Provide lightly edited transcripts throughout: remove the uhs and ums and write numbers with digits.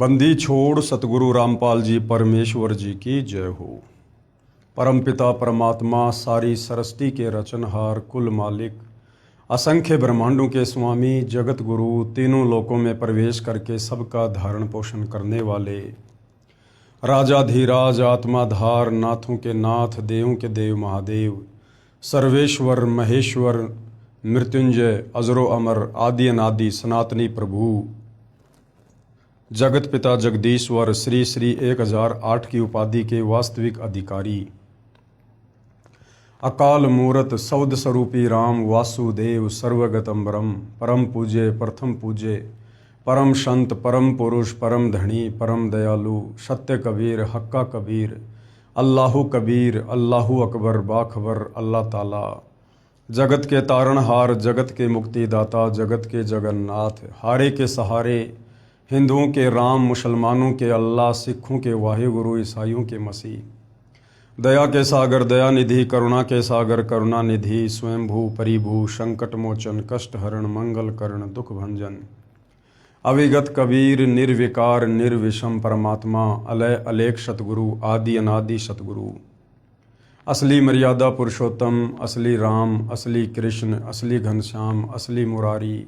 बंदी छोड़ सतगुरु रामपाल जी परमेश्वर जी की जय हो। परमपिता परमात्मा सारी सृष्टि के रचनहार कुल मालिक असंख्य ब्रह्मांडों के स्वामी जगत गुरु तीनों लोकों में प्रवेश करके सबका धारण पोषण करने वाले राजाधीराज आत्माधार नाथों के नाथ देवों के देव महादेव सर्वेश्वर महेश्वर मृत्युंजय अजरो अमर आदि अनादि सनातनी प्रभु जगत पिता जगदीश्वर श्री श्री 1008 की उपाधि के वास्तविक अधिकारी अकाल मूरत सौद स्वरूपी राम वासुदेव सर्वगतम ब्रह्म परम पूज्य प्रथम पूज्य परम संत परम पुरुष परम धनी परम दयालु सत्य कबीर हक्का कबीर अल्लाहु कबीर अल्लाहु अकबर बाखबर अल्लाह ताला जगत के तारणहार जगत के मुक्तिदाता जगत के जगन्नाथ हारे के सहारे हिंदुओं के राम मुसलमानों के अल्लाह सिखों के वाहिगुरु ईसाइयों के मसीह दया के सागर दया निधि करुणा के सागर करुणा निधि स्वयंभू परिभू संकट मोचन कष्ट हरण मंगल करण दुख भंजन अविगत कबीर निर्विकार निर्विषम परमात्मा अलय अलेख सतगुरु आदि अनादि सतगुरु असली मर्यादा पुरुषोत्तम असली राम असली कृष्ण असली घनश्याम असली मुरारी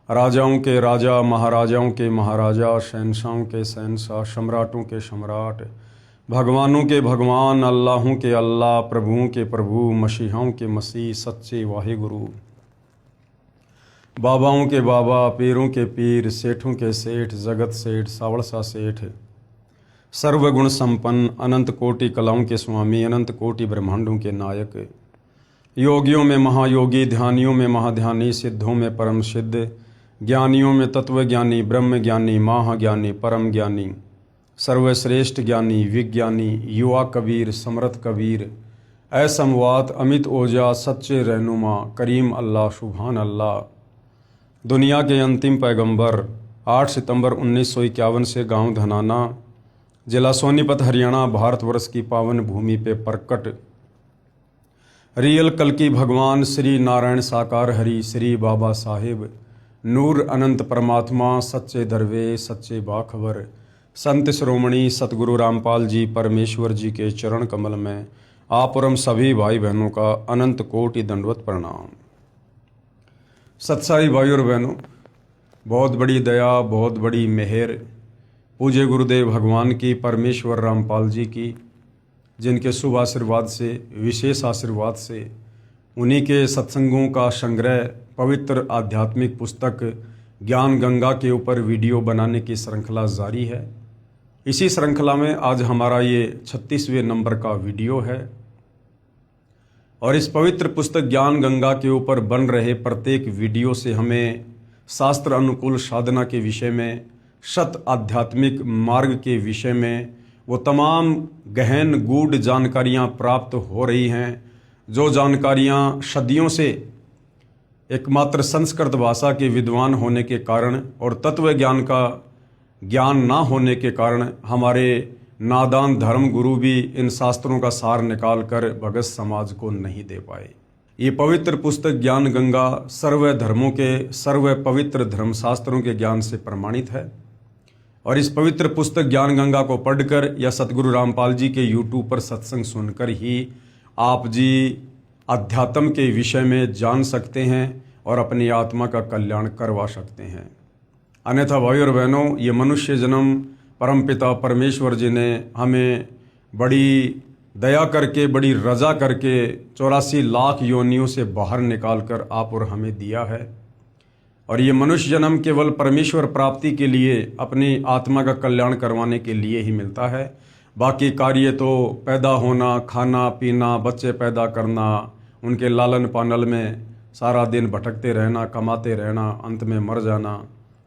राजाओं के राजा महाराजाओं के महाराजा शहनशाहों के शहनशाह सम्राटों के सम्राट भगवानों के भगवान अल्लाहों के अल्लाह प्रभुओं के प्रभु मसीहाओं के मसीह सच्चे वाहिगुरु बाबाओं के बाबा पीरों के पीर सेठों के सेठ जगत सेठ सावड़सा सेठ सर्वगुण संपन्न अनंत कोटि कलाओं के स्वामी अनंत कोटि ब्रह्मांडों के नायक योगियों में महायोगी ध्यानियों में महाध्यानी सिद्धों में परम सिद्ध ज्ञानियों में तत्वज्ञानी ब्रह्म ज्ञानी महाज्ञानी परम ज्ञानी सर्वश्रेष्ठ ज्ञानी विज्ञानी युवा कबीर समर्थ कबीर असमवात अमित ओजा सच्चे रहनुमा करीम अल्लाह सुभान अल्लाह दुनिया के अंतिम पैगंबर 8 सितंबर 1951 से गांव धनाना जिला सोनीपत हरियाणा भारतवर्ष की पावन भूमि पे प्रकट रियल कल्कि भगवान श्री नारायण साकार हरि श्री बाबा साहेब नूर अनंत परमात्मा सच्चे दरवे सच्चे बाखबर संत श्रोमणी सतगुरु रामपाल जी परमेश्वर जी के चरण कमल में आप और हम सभी भाई बहनों का अनंत कोटि दंडवत प्रणाम। सत्साई भाई और बहनों, बहुत बड़ी दया बहुत बड़ी मेहर पूज्य गुरुदेव भगवान की परमेश्वर रामपाल जी की, जिनके शुभ आशीर्वाद से विशेष आशीर्वाद से उन्हीं के सत्संगों का संग्रह पवित्र आध्यात्मिक पुस्तक ज्ञान गंगा के ऊपर वीडियो बनाने की श्रृंखला जारी है। इसी श्रृंखला में आज हमारा ये 36वें नंबर का वीडियो है और इस पवित्र पुस्तक ज्ञान गंगा के ऊपर बन रहे प्रत्येक वीडियो से हमें शास्त्र अनुकूल साधना के विषय में सत आध्यात्मिक मार्ग के विषय में वो तमाम गहन गूढ़ जानकारियाँ प्राप्त हो रही हैं, जो जानकारियाँ सदियों से एकमात्र संस्कृत भाषा के विद्वान होने के कारण और तत्व ज्ञान का ज्ञान ना होने के कारण हमारे नादान धर्म गुरु भी इन शास्त्रों का सार निकाल कर भगत समाज को नहीं दे पाए। ये पवित्र पुस्तक ज्ञान गंगा सर्व धर्मों के सर्व पवित्र धर्मशास्त्रों के ज्ञान से प्रमाणित है और इस पवित्र पुस्तक ज्ञान गंगा को पढ़कर या सतगुरु रामपाल जी के यूट्यूब पर सत्संग सुनकर ही आप जी अध्यात्म के विषय में जान सकते हैं और अपनी आत्मा का कल्याण करवा सकते हैं। अन्यथा भाई और बहनों, ये मनुष्य जन्म परमपिता परमेश्वर जी ने हमें बड़ी दया करके बड़ी रजा करके 84 लाख योनियों से बाहर निकाल कर आप और हमें दिया है और ये मनुष्य जन्म केवल परमेश्वर प्राप्ति के लिए अपनी आत्मा का कल्याण करवाने के लिए ही मिलता है। बाकी कार्य तो पैदा होना खाना पीना बच्चे पैदा करना उनके लालन पालन में सारा दिन भटकते रहना कमाते रहना अंत में मर जाना,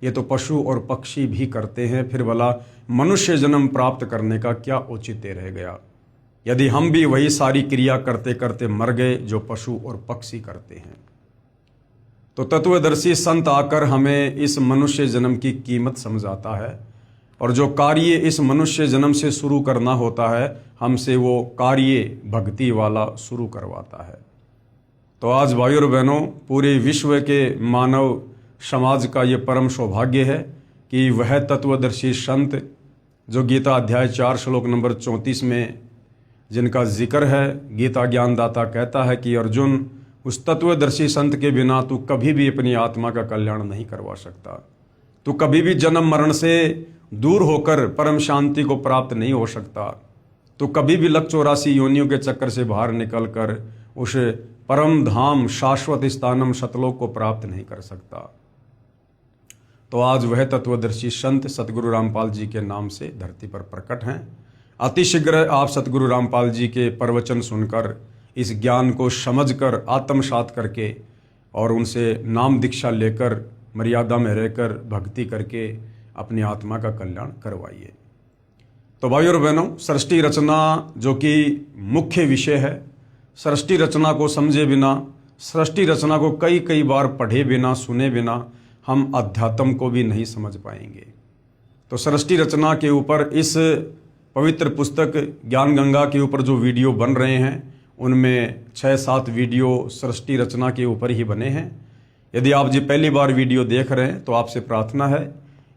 ये तो पशु और पक्षी भी करते हैं। फिर भला मनुष्य जन्म प्राप्त करने का क्या औचित्य रह गया यदि हम भी वही सारी क्रिया करते करते मर गए जो पशु और पक्षी करते हैं। तो तत्वदर्शी संत आकर हमें इस मनुष्य जन्म की कीमत समझाता है और जो कार्य इस मनुष्य जन्म से शुरू करना होता है हमसे वो कार्य भक्ति वाला शुरू करवाता है। तो आज भाई और बहनों, पूरे विश्व के मानव समाज का ये परम सौभाग्य है कि वह तत्वदर्शी संत जो गीता अध्याय 4 श्लोक नंबर 34 में जिनका जिक्र है, गीता ज्ञानदाता कहता है कि अर्जुन, उस तत्वदर्शी संत के बिना तू कभी भी अपनी आत्मा का कल्याण नहीं करवा सकता। तू कभी भी जन्म मरण से दूर होकर परम शांति को प्राप्त नहीं हो सकता। तो कभी भी 184 योनियों के चक्कर से बाहर निकलकर उस परम धाम शाश्वत स्थानम सतलोक को प्राप्त नहीं कर सकता। तो आज वह तत्वदर्शी संत सतगुरु रामपाल जी के नाम से धरती पर प्रकट हैं। अतिशीघ्र आप सतगुरु रामपाल जी के प्रवचन सुनकर इस ज्ञान को समझकर आत्मसात करके और उनसे नाम दीक्षा लेकर मर्यादा में रहकर भक्ति करके अपनी आत्मा का कल्याण करवाइए। तो भाइयों और बहनों, सृष्टि रचना जो कि मुख्य विषय है, सृष्टि रचना को समझे बिना, सृष्टि रचना को कई कई बार पढ़े बिना, सुने बिना हम अध्यात्म को भी नहीं समझ पाएंगे। तो सृष्टि रचना के ऊपर इस पवित्र पुस्तक ज्ञान गंगा के ऊपर जो वीडियो बन रहे हैं, उनमें 6-7 वीडियो सृष्टि रचना के ऊपर ही बने हैं। यदि आप जी पहली बार वीडियो देख रहे हैं तो आपसे प्रार्थना है,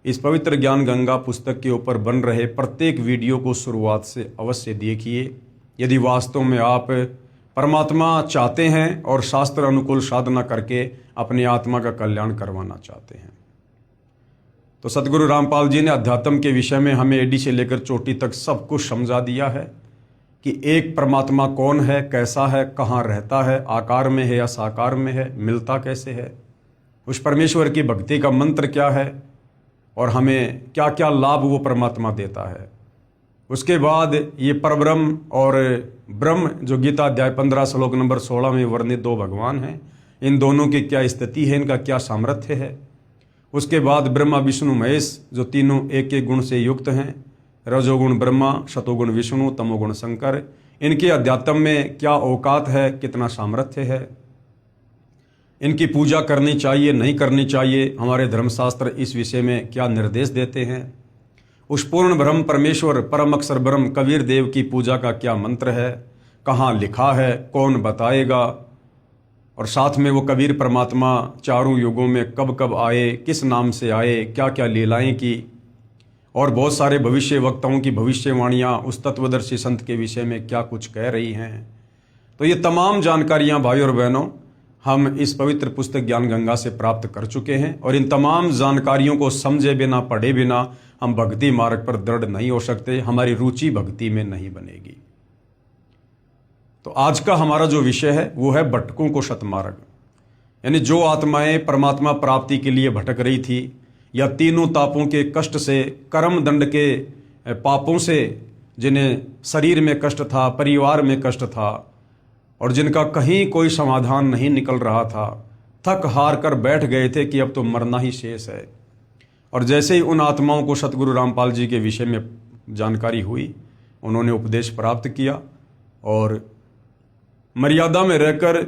इस पवित्र ज्ञान गंगा पुस्तक के ऊपर बन रहे प्रत्येक वीडियो को शुरुआत से अवश्य देखिए। यदि वास्तव में आप परमात्मा चाहते हैं और शास्त्र अनुकूल साधना करके अपनी आत्मा का कल्याण करवाना चाहते हैं। तो सतगुरु रामपाल जी ने अध्यात्म के विषय में हमें एडी से लेकर चोटी तक सब कुछ समझा दिया है कि एक परमात्मा कौन है, कैसा है, कहाँ रहता है, आकार में है या साकार में है, मिलता कैसे है, उस परमेश्वर की भक्ति का मंत्र क्या है और हमें क्या क्या लाभ वो परमात्मा देता है। उसके बाद ये परब्रह्म और ब्रह्म जो गीता अध्याय 15 श्लोक नंबर 16 में वर्णित 2 भगवान हैं, इन दोनों की क्या स्थिति है, इनका क्या सामर्थ्य है। उसके बाद ब्रह्मा विष्णु महेश जो तीनों एक एक गुण से युक्त हैं, रजोगुण ब्रह्मा, शतोगुण विष्णु, तमोगुण शंकर, इनके अध्यात्म में क्या औकात है, कितना सामर्थ्य है, इनकी पूजा करनी चाहिए नहीं करनी चाहिए, हमारे धर्मशास्त्र इस विषय में क्या निर्देश देते हैं। उस पूर्ण ब्रह्म परमेश्वर परम अक्षर ब्रह्म कबीर देव की पूजा का क्या मंत्र है, कहाँ लिखा है, कौन बताएगा, और साथ में वो कबीर परमात्मा चारों युगों में कब कब आए, किस नाम से आए, क्या क्या लीलाएं की, और बहुत सारे भविष्य वक्ताओं की भविष्यवाणियाँ उस तत्वदर्शी संत के विषय में क्या कुछ कह रही हैं। तो ये तमाम जानकारियाँ भाइयों और बहनों हम इस पवित्र पुस्तक ज्ञान गंगा से प्राप्त कर चुके हैं, और इन तमाम जानकारियों को समझे बिना, पढ़े बिना हम भक्ति मार्ग पर दृढ़ नहीं हो सकते, हमारी रुचि भक्ति में नहीं बनेगी। तो आज का हमारा जो विषय है वो है भटकों को सतमार्ग, यानी जो आत्माएं परमात्मा प्राप्ति के लिए भटक रही थी या तीनों तापों के कष्ट से, कर्म दंड के पापों से, जिन्हें शरीर में कष्ट था, परिवार में कष्ट था और जिनका कहीं कोई समाधान नहीं निकल रहा था, थक हार कर बैठ गए थे कि अब तो मरना ही शेष है। और जैसे ही उन आत्माओं को सतगुरु रामपाल जी के विषय में जानकारी हुई, उन्होंने उपदेश प्राप्त किया और मर्यादा में रहकर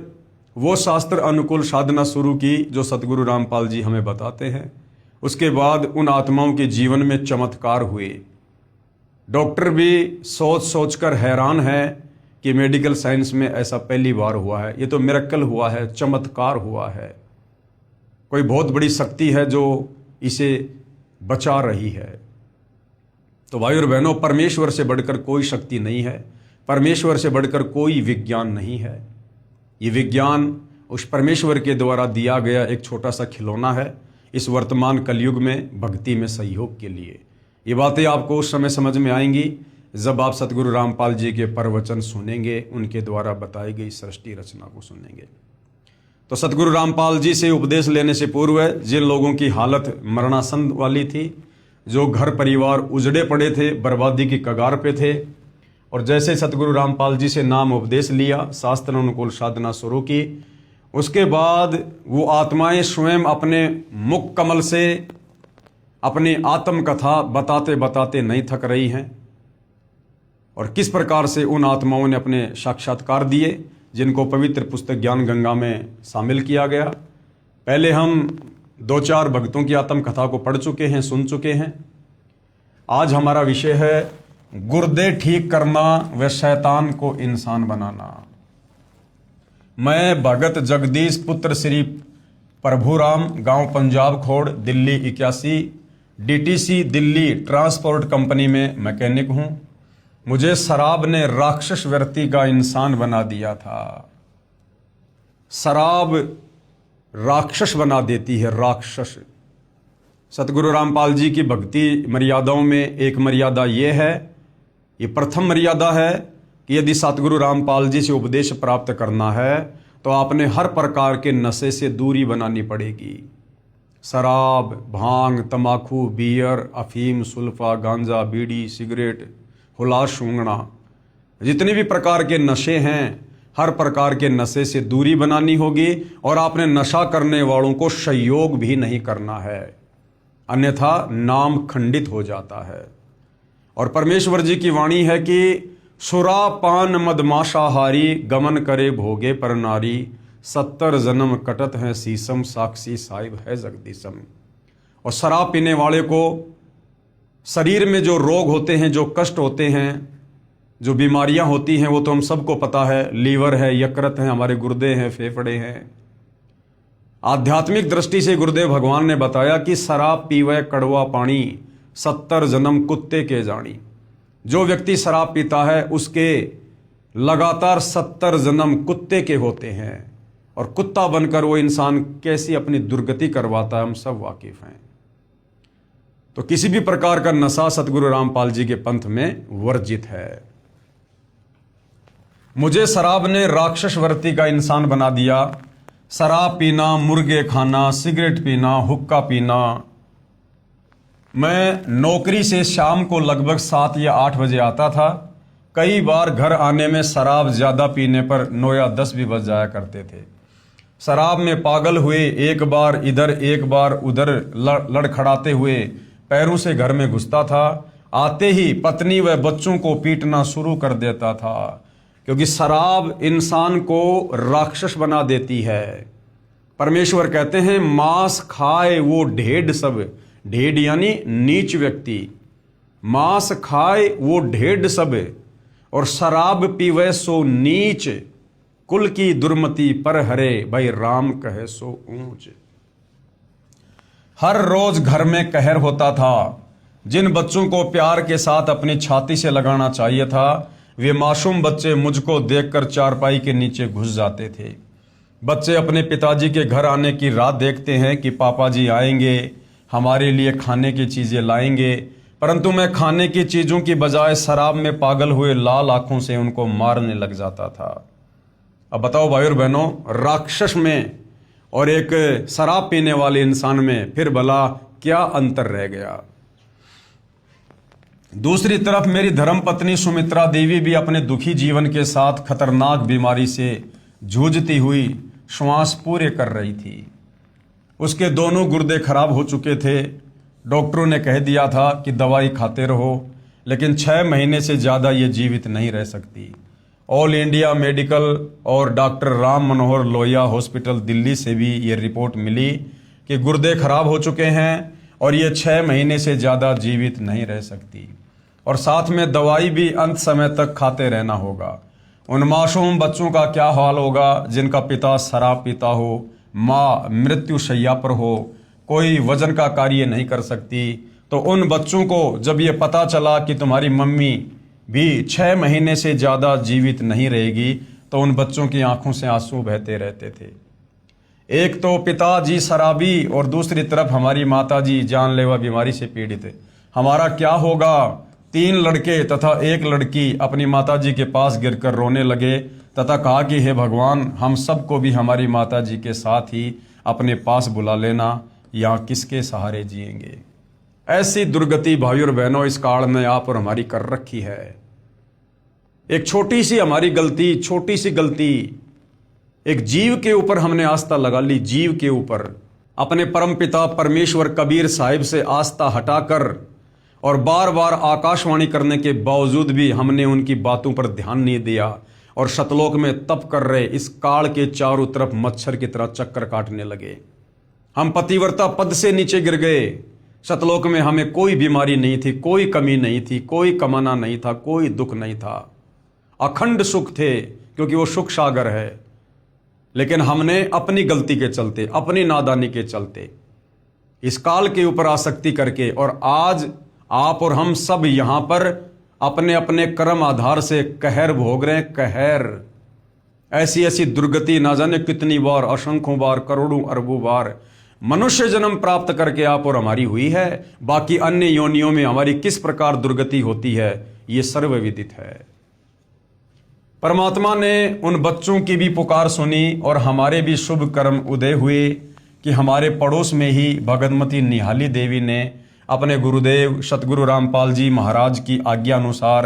वो शास्त्र अनुकूल साधना शुरू की जो सतगुरु रामपाल जी हमें बताते हैं। उसके बाद उन आत्माओं के जीवन में चमत्कार हुए। डॉक्टर भी सोच सोच कर हैरान है कि मेडिकल साइंस में ऐसा पहली बार हुआ है, ये तो मिरेकल हुआ है, चमत्कार हुआ है, कोई बहुत बड़ी शक्ति है जो इसे बचा रही है। तो भाइयों और बहनों, परमेश्वर से बढ़कर कोई शक्ति नहीं है, परमेश्वर से बढ़कर कोई विज्ञान नहीं है। ये विज्ञान उस परमेश्वर के द्वारा दिया गया एक छोटा सा खिलौना है इस वर्तमान कलयुग में भक्ति में सहयोग के लिए। ये बातें आपको उस समय समझ में आएंगी जब आप सतगुरु रामपाल जी के प्रवचन सुनेंगे, उनके द्वारा बताई गई सृष्टि रचना को सुनेंगे। तो सतगुरु रामपाल जी से उपदेश लेने से पूर्व जिन लोगों की हालत मरणासन वाली थी, जो घर परिवार उजड़े पड़े थे, बर्बादी की कगार पे थे, और जैसे सतगुरु रामपाल जी से नाम उपदेश लिया, शास्त्र अनुकूल साधना शुरू की, उसके बाद वो आत्माएं स्वयं अपने मुख कमल से अपनी आत्म कथा बताते बताते नहीं थक रही हैं। और किस प्रकार से उन आत्माओं ने अपने साक्षात्कार दिए जिनको पवित्र पुस्तक ज्ञान गंगा में शामिल किया गया। पहले हम 2-4 भक्तों की आत्म कथा को पढ़ चुके हैं, सुन चुके हैं। आज हमारा विषय है गुर्दे ठीक करना व शैतान को इंसान बनाना। मैं भगत जगदीश पुत्र श्री प्रभुराम, गांव पंजाब खोड़, Delhi 81, DTC Delhi transport company में मैकेनिक हूं। मुझे शराब ने राक्षस वृत्ति का इंसान बना दिया था। शराब राक्षस बना देती है, राक्षस। सतगुरु रामपाल जी की भक्ति मर्यादाओं में एक मर्यादा ये है, ये प्रथम मर्यादा है कि यदि सतगुरु रामपाल जी से उपदेश प्राप्त करना है तो आपने हर प्रकार के नशे से दूरी बनानी पड़ेगी। शराब, भांग, तंबाकू, बियर, अफीम, सुल्फा, गांजा, बीड़ी, सिगरेट, हुलास, सूंघना, जितने भी प्रकार के नशे हैं, हर प्रकार के नशे से दूरी बनानी होगी और आपने नशा करने वालों को सहयोग भी नहीं करना है, अन्यथा नाम खंडित हो जाता है। और परमेश्वर जी की वाणी है कि सुरा पान मदमाशाहारी गमन करे भोगे पर नारी 70 जन्म कटत हैं सीसम साक्षी साहिब है जगदीशम। और शराब पीने वाले को शरीर में जो रोग होते हैं, जो कष्ट होते हैं, जो बीमारियां होती हैं, वो तो हम सबको पता है। लीवर है, यकृत है, हमारे गुर्दे हैं, फेफड़े हैं। आध्यात्मिक दृष्टि से गुरुदेव भगवान ने बताया कि शराब पीवे कड़वा पानी 70 जन्म कुत्ते के जानी। जो व्यक्ति शराब पीता है उसके लगातार 70 जन्म कुत्ते के होते हैं और कुत्ता बनकर वो इंसान कैसी अपनी दुर्गति करवाता है हम सब वाकिफ हैं। तो किसी भी प्रकार का नशा सतगुरु रामपाल जी के पंथ में वर्जित है। मुझे शराब ने राक्षस वृत्ति का इंसान बना दिया। शराब पीना, मुर्गे खाना, सिगरेट पीना, हुक्का पीना। मैं नौकरी से शाम को लगभग 7 या 8 बजे आता था। कई बार घर आने में शराब ज़्यादा पीने पर 9 या 10 भी बज जाया करते थे। शराब में पागल हुए, एक बार इधर एक बार उधर लड़खड़ाते हुए पैरों से घर में घुसता था। आते ही पत्नी व बच्चों को पीटना शुरू कर देता था, क्योंकि शराब इंसान को राक्षस बना देती है। परमेश्वर कहते हैं मांस खाए वो ढेड सब, ढेड यानी नीच व्यक्ति, मांस खाए वो ढेड सब और शराब पीवे सो नीच, कुल की दुर्मति पर हरे भाई राम कहे सो ऊंच। हर रोज घर में कहर होता था। जिन बच्चों को प्यार के साथ अपनी छाती से लगाना चाहिए था, वे मासूम बच्चे मुझको देखकर चारपाई के नीचे घुस जाते थे। बच्चे अपने पिताजी के घर आने की राह देखते हैं कि पापा जी आएंगे, हमारे लिए खाने की चीजें लाएंगे, परंतु मैं खाने की चीजों की बजाय शराब में पागल हुए लाल आंखों से उनको मारने लग जाता था। अब बताओ भाई और बहनों, राक्षस में और एक शराब पीने वाले इंसान में फिर भला क्या अंतर रह गया। दूसरी तरफ मेरी धर्मपत्नी सुमित्रा देवी भी अपने दुखी जीवन के साथ खतरनाक बीमारी से जूझती हुई श्वास पूरे कर रही थी। उसके दोनों गुर्दे खराब हो चुके थे। डॉक्टरों ने कह दिया था कि दवाई खाते रहो, लेकिन 6 महीने से ज़्यादा ये जीवित नहीं रह सकती। ऑल इंडिया मेडिकल और डॉक्टर राम मनोहर लोहिया हॉस्पिटल दिल्ली से भी ये रिपोर्ट मिली कि गुर्दे खराब हो चुके हैं और ये 6 महीने से ज़्यादा जीवित नहीं रह सकती, और साथ में दवाई भी अंत समय तक खाते रहना होगा। उन मासूम बच्चों का क्या हाल होगा जिनका पिता शराब पीता हो, माँ मृत्यु शैया पर हो, कोई वजन का कार्य नहीं कर सकती। तो उन बच्चों को जब ये पता चला कि तुम्हारी मम्मी भी 6 महीने से ज़्यादा जीवित नहीं रहेगी, तो उन बच्चों की आंखों से आंसू बहते रहते थे। एक तो पिताजी शराबी और दूसरी तरफ हमारी माताजी जानलेवा बीमारी से पीड़ित है। हमारा क्या होगा। 3 लड़के तथा 1 लड़की अपनी माताजी के पास गिरकर रोने लगे तथा कहा कि हे भगवान, हम सबको भी हमारी माताजी के साथ ही अपने पास बुला लेना, यहाँ किसके सहारे जिएंगे। ऐसी दुर्गति भाइयों और बहनों इस काल में आप और हमारी कर रखी है। एक छोटी सी हमारी गलती, छोटी सी गलती, एक जीव के ऊपर हमने आस्था लगा ली। जीव के ऊपर अपने परमपिता परमेश्वर कबीर साहिब से आस्था हटाकर और बार बार आकाशवाणी करने के बावजूद भी हमने उनकी बातों पर ध्यान नहीं दिया और शतलोक में तप कर रहे इस काल के चारों तरफ मच्छर की तरह चक्कर काटने लगे। हम पतिव्रता पद से नीचे गिर गए। शतलोक में हमें कोई बीमारी नहीं थी, कोई कमी नहीं थी, कोई कमाना नहीं था, कोई दुख नहीं था। अखंड सुख थे, क्योंकि वो सुख सागर है। लेकिन हमने अपनी गलती के चलते, अपनी नादानी के चलते इस काल के ऊपर आसक्ति करके, और आज आप और हम सब यहां पर अपने अपने कर्म आधार से कहर भोग रहे हैं। कहर, ऐसी ऐसी दुर्गति ना जाने कितनी बार, असंख्यों बार, करोड़ों अरबों बार मनुष्य जन्म प्राप्त करके आप और हमारी हुई है। बाकी अन्य योनियों में हमारी किस प्रकार दुर्गति होती है ये सर्वविदित है। परमात्मा ने उन बच्चों की भी पुकार सुनी और हमारे भी शुभ कर्म उदय हुए कि हमारे पड़ोस में ही भगतमती निहाली देवी ने अपने गुरुदेव सतगुरु रामपाल जी महाराज की आज्ञा अनुसार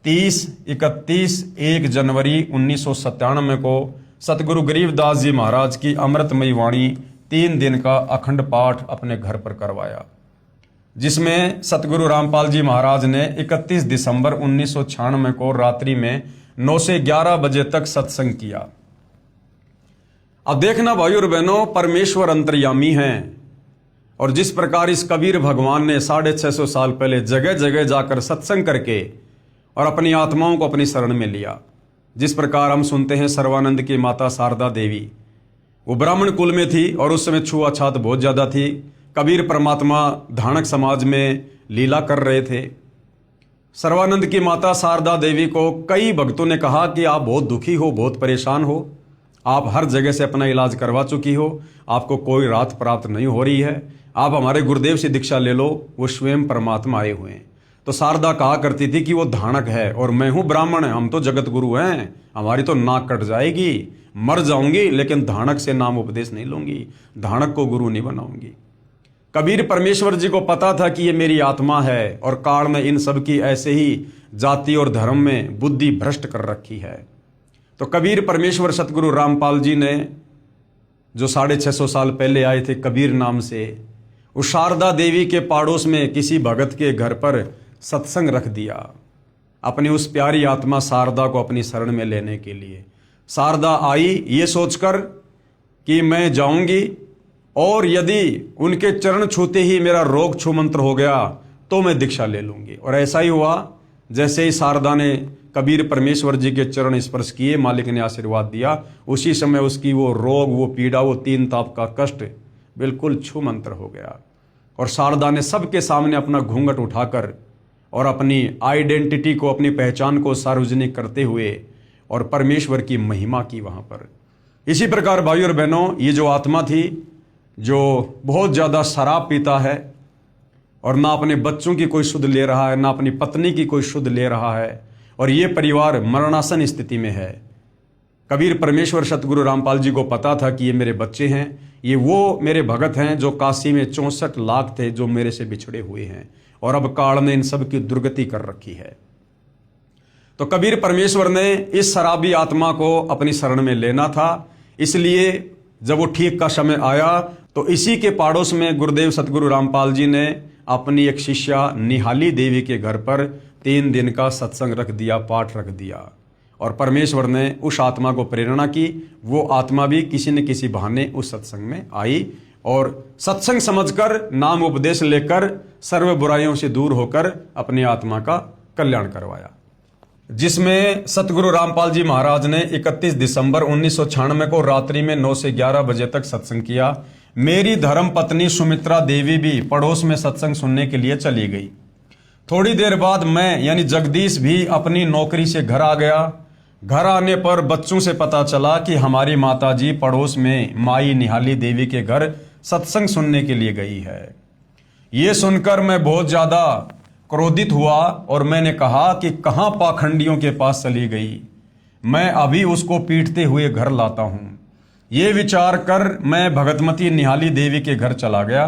30, 31, 1 जनवरी 1997 को सतगुरु गरीबदास जी महाराज की अमृतमयी वाणी 3 दिन का अखंड पाठ अपने घर पर करवाया, जिसमें सतगुरु रामपाल जी महाराज ने 31 दिसंबर 1996 को रात्रि में 9 से 11 बजे तक सत्संग किया। अब देखना भाई और बहनों, परमेश्वर अंतर्यामी हैं, और जिस प्रकार इस कबीर भगवान ने 650 साल पहले जगह जगह जाकर सत्संग करके और अपनी आत्माओं को अपनी शरण में लिया, जिस प्रकार हम सुनते हैं सर्वानंद की माता शारदा देवी, वो ब्राह्मण कुल में थी और उस समय छुआछात बहुत ज़्यादा थी। कबीर परमात्मा धानक समाज में लीला कर रहे थे। सर्वानंद की माता शारदा देवी को कई भक्तों ने कहा कि आप बहुत दुखी हो, बहुत परेशान हो, आप हर जगह से अपना इलाज करवा चुकी हो, आपको कोई राहत प्राप्त नहीं हो रही है, आप हमारे गुरुदेव से दीक्षा ले लो, वो स्वयं परमात्मा आए हुए हैं। तो शारदा कहा करती थी कि वो धानक है और मैं हूं ब्राह्मण, हम तो जगत गुरु हैं, हमारी तो नाक कट जाएगी, मर जाऊंगी, लेकिन धानक से नाम उपदेश नहीं लूंगी, धानक को गुरु नहीं बनाऊंगी। कबीर परमेश्वर जी को पता था कि ये मेरी आत्मा है और काल में इन सब की ऐसे ही जाति और धर्म में बुद्धि भ्रष्ट कर रखी है। तो कबीर परमेश्वर सतगुरु रामपाल जी ने, जो 650 साल पहले आए थे कबीर नाम से, उस शारदा देवी के पाड़ोस में किसी भगत के घर पर सत्संग रख दिया, अपनी उस प्यारी आत्मा शारदा को अपनी शरण में लेने के लिए। शारदा आई ये सोचकर कि मैं जाऊंगी और यदि उनके चरण छूते ही मेरा रोग छूमंत्र हो गया तो मैं दीक्षा ले लूंगी। और ऐसा ही हुआ। जैसे ही शारदा ने कबीर परमेश्वर जी के चरण स्पर्श किए, मालिक ने आशीर्वाद दिया, उसी समय उसकी वो रोग, वो पीड़ा, वो 3 ताप का कष्ट बिल्कुल छूमंत्र हो गया। और शारदा ने सबके सामने अपना घूंघट उठाकर और अपनी आइडेंटिटी को, अपनी पहचान को सार्वजनिक करते हुए और परमेश्वर की महिमा की वहां पर। इसी प्रकार भाइयों और बहनों, ये जो आत्मा थी जो बहुत ज़्यादा शराब पीता है और ना अपने बच्चों की कोई शुद्ध ले रहा है, ना अपनी पत्नी की कोई शुद्ध ले रहा है, और ये परिवार मरणासन स्थिति में है। कबीर परमेश्वर सतगुरु रामपाल जी को पता था कि ये मेरे बच्चे हैं, ये वो मेरे भगत हैं जो काशी में 64 लाख थे जो मेरे से बिछड़े हुए हैं, और अब काल ने इन सब की दुर्गति कर रखी है। तो कबीर परमेश्वर ने इस शराबी आत्मा को अपनी शरण में लेना था, इसलिए जब वो ठीक का समय आया तो इसी के पाड़ोस में गुरुदेव सतगुरु रामपाल जी ने अपनी एक शिष्या निहाली देवी के घर पर 3 दिन का सत्संग रख दिया, पाठ रख दिया, और परमेश्वर ने उस आत्मा को प्रेरणा की। वो आत्मा भी किसी न किसी बहाने उस सत्संग में आई और सत्संग समझकर, नाम उपदेश लेकर, सर्व बुराइयों से दूर होकर अपनी आत्मा का कल्याण करवाया, जिसमें सतगुरु रामपाल जी महाराज ने 31 दिसंबर 1996 को रात्रि में 9 से 11 बजे तक सत्संग किया। मेरी धर्म पत्नी सुमित्रा देवी भी पड़ोस में सत्संग सुनने के लिए चली गई। थोड़ी देर बाद मैं यानी जगदीश भी अपनी नौकरी से घर आ गया। घर आने पर बच्चों से पता चला कि हमारी माताजी पड़ोस में माई निहाली देवी के घर सत्संग सुनने के लिए गई है। ये सुनकर मैं बहुत ज्यादा क्रोधित हुआ और मैंने कहा कि कहां पाखंडियों के पास चली गई, मैं अभी उसको पीटते हुए घर लाता हूं। ये विचार कर मैं भगतमती निहाली देवी के घर चला गया।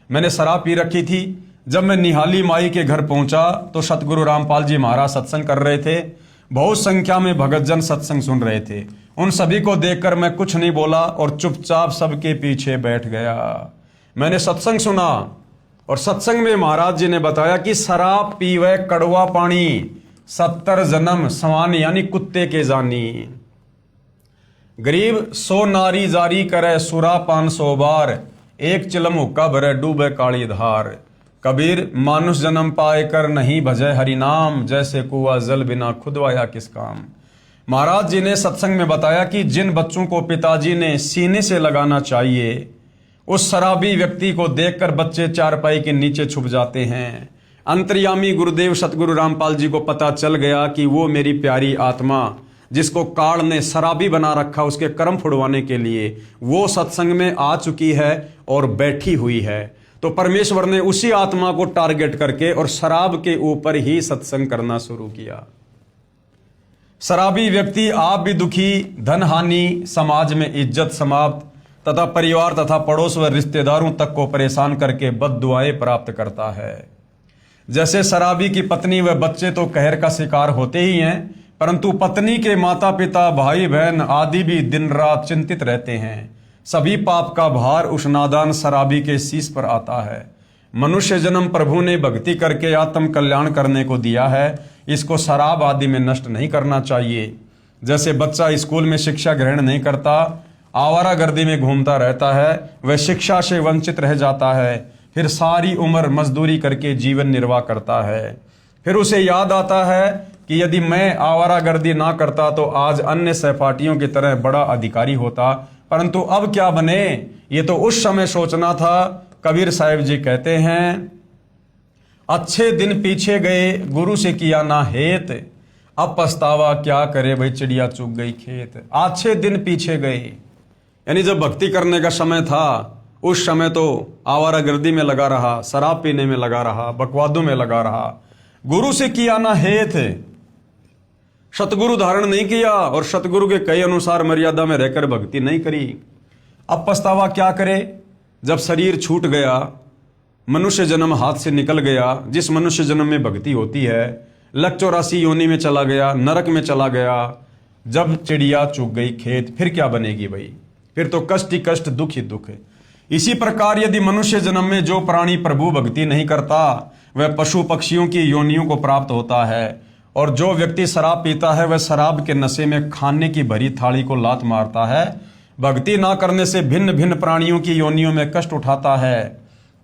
मैंने शराब पी रखी थी। जब मैं निहाली माई के घर पहुंचा तो सतगुरु रामपाल जी महाराज सत्संग कर रहे थे। बहुत संख्या में भगतजन सत्संग सुन रहे थे। उन सभी को देखकर मैं कुछ नहीं बोला और चुपचाप सबके पीछे बैठ गया। मैंने सत्संग सुना और सत्संग में महाराज जी ने बताया कि शराब पीवे कड़वा पानी, 70 जन्म समान यानी कुत्ते के जानी। गरीब 100 नारी जारी करे सुरा 500 बार, एक चिलम हुक्का भरे डूबे काली धार। कबीर मानुष जन्म पाए कर नहीं भजे हरि नाम, जैसे कुआ जल बिना खुदवाया किस काम। महाराज जी ने सत्संग में बताया कि जिन बच्चों को पिताजी ने सीने से लगाना चाहिए उस शराबी व्यक्ति को देखकर बच्चे चारपाई के नीचे छुप जाते हैं। अंतर्यामी गुरुदेव सतगुरु रामपाल जी को पता चल गया कि वो मेरी प्यारी आत्मा जिसको काल ने शराबी बना रखा उसके कर्म फुड़वाने के लिए, वो सत्संग में आ चुकी है और बैठी हुई है। तो परमेश्वर ने उसी आत्मा को टारगेट करके और शराब के ऊपर ही सत्संग करना शुरू किया। शराबी व्यक्ति आप भी दुखी, धन हानि, समाज में इज्जत समाप्त तथा परिवार तथा पड़ोस व रिश्तेदारों तक को परेशान करके बद्दुआएं प्राप्त करता है। जैसे शराबी की पत्नी व बच्चे तो कहर का शिकार होते ही हैं, परंतु पत्नी के माता पिता, भाई बहन आदि भी दिन रात चिंतित रहते हैं। सभी पाप का भार उस नादान शराबी के शीश पर आता है। मनुष्य जन्म प्रभु ने भक्ति करके आत्म कल्याण करने को दिया है, इसको शराब आदि में नष्ट नहीं करना चाहिए। जैसे बच्चा स्कूल में शिक्षा ग्रहण नहीं करता, आवारागर्दी में घूमता रहता है, वह शिक्षा से वंचित रह जाता है, फिर सारी उम्र मजदूरी करके जीवन निर्वाह करता है। फिर उसे याद आता है कि यदि मैं आवारागर्दी ना करता तो आज अन्य सहपाठियों की तरह बड़ा अधिकारी होता, परंतु अब क्या बने, ये तो उस समय सोचना था। कबीर साहिब जी कहते हैं, अच्छे दिन पीछे गए गुरु से किया ना हेत, अब पछतावा क्या करे भाई चिड़िया चुग गई खेत। अच्छे दिन पीछे गए, यानी जब भक्ति करने का समय था उस समय तो आवारागर्दी में लगा रहा, शराब पीने में लगा रहा, बकवादों में लगा रहा। गुरु से किया ना हेत, सतगुरु धारण नहीं किया और सतगुरु के कई अनुसार मर्यादा में रहकर भक्ति नहीं करी। अब पछतावा क्या करे जब शरीर छूट गया, मनुष्य जन्म हाथ से निकल गया। जिस मनुष्य जन्म में भक्ति होती है, लक 84 योनि में चला गया, नरक में चला गया। जब चिड़िया चुग गई खेत, फिर क्या बनेगी भाई, फिर तो कष्ट ही कष्ट, दुख ही दुख है। इसी प्रकार यदि मनुष्य जन्म में जो प्राणी प्रभु भक्ति नहीं करता वह पशु पक्षियों की योनियों को प्राप्त होता है, और जो व्यक्ति शराब पीता है वह शराब के नशे में खाने की भरी थाली को लात मारता है। भक्ति ना करने से भिन्न भिन्न प्राणियों की योनियों में कष्ट उठाता है।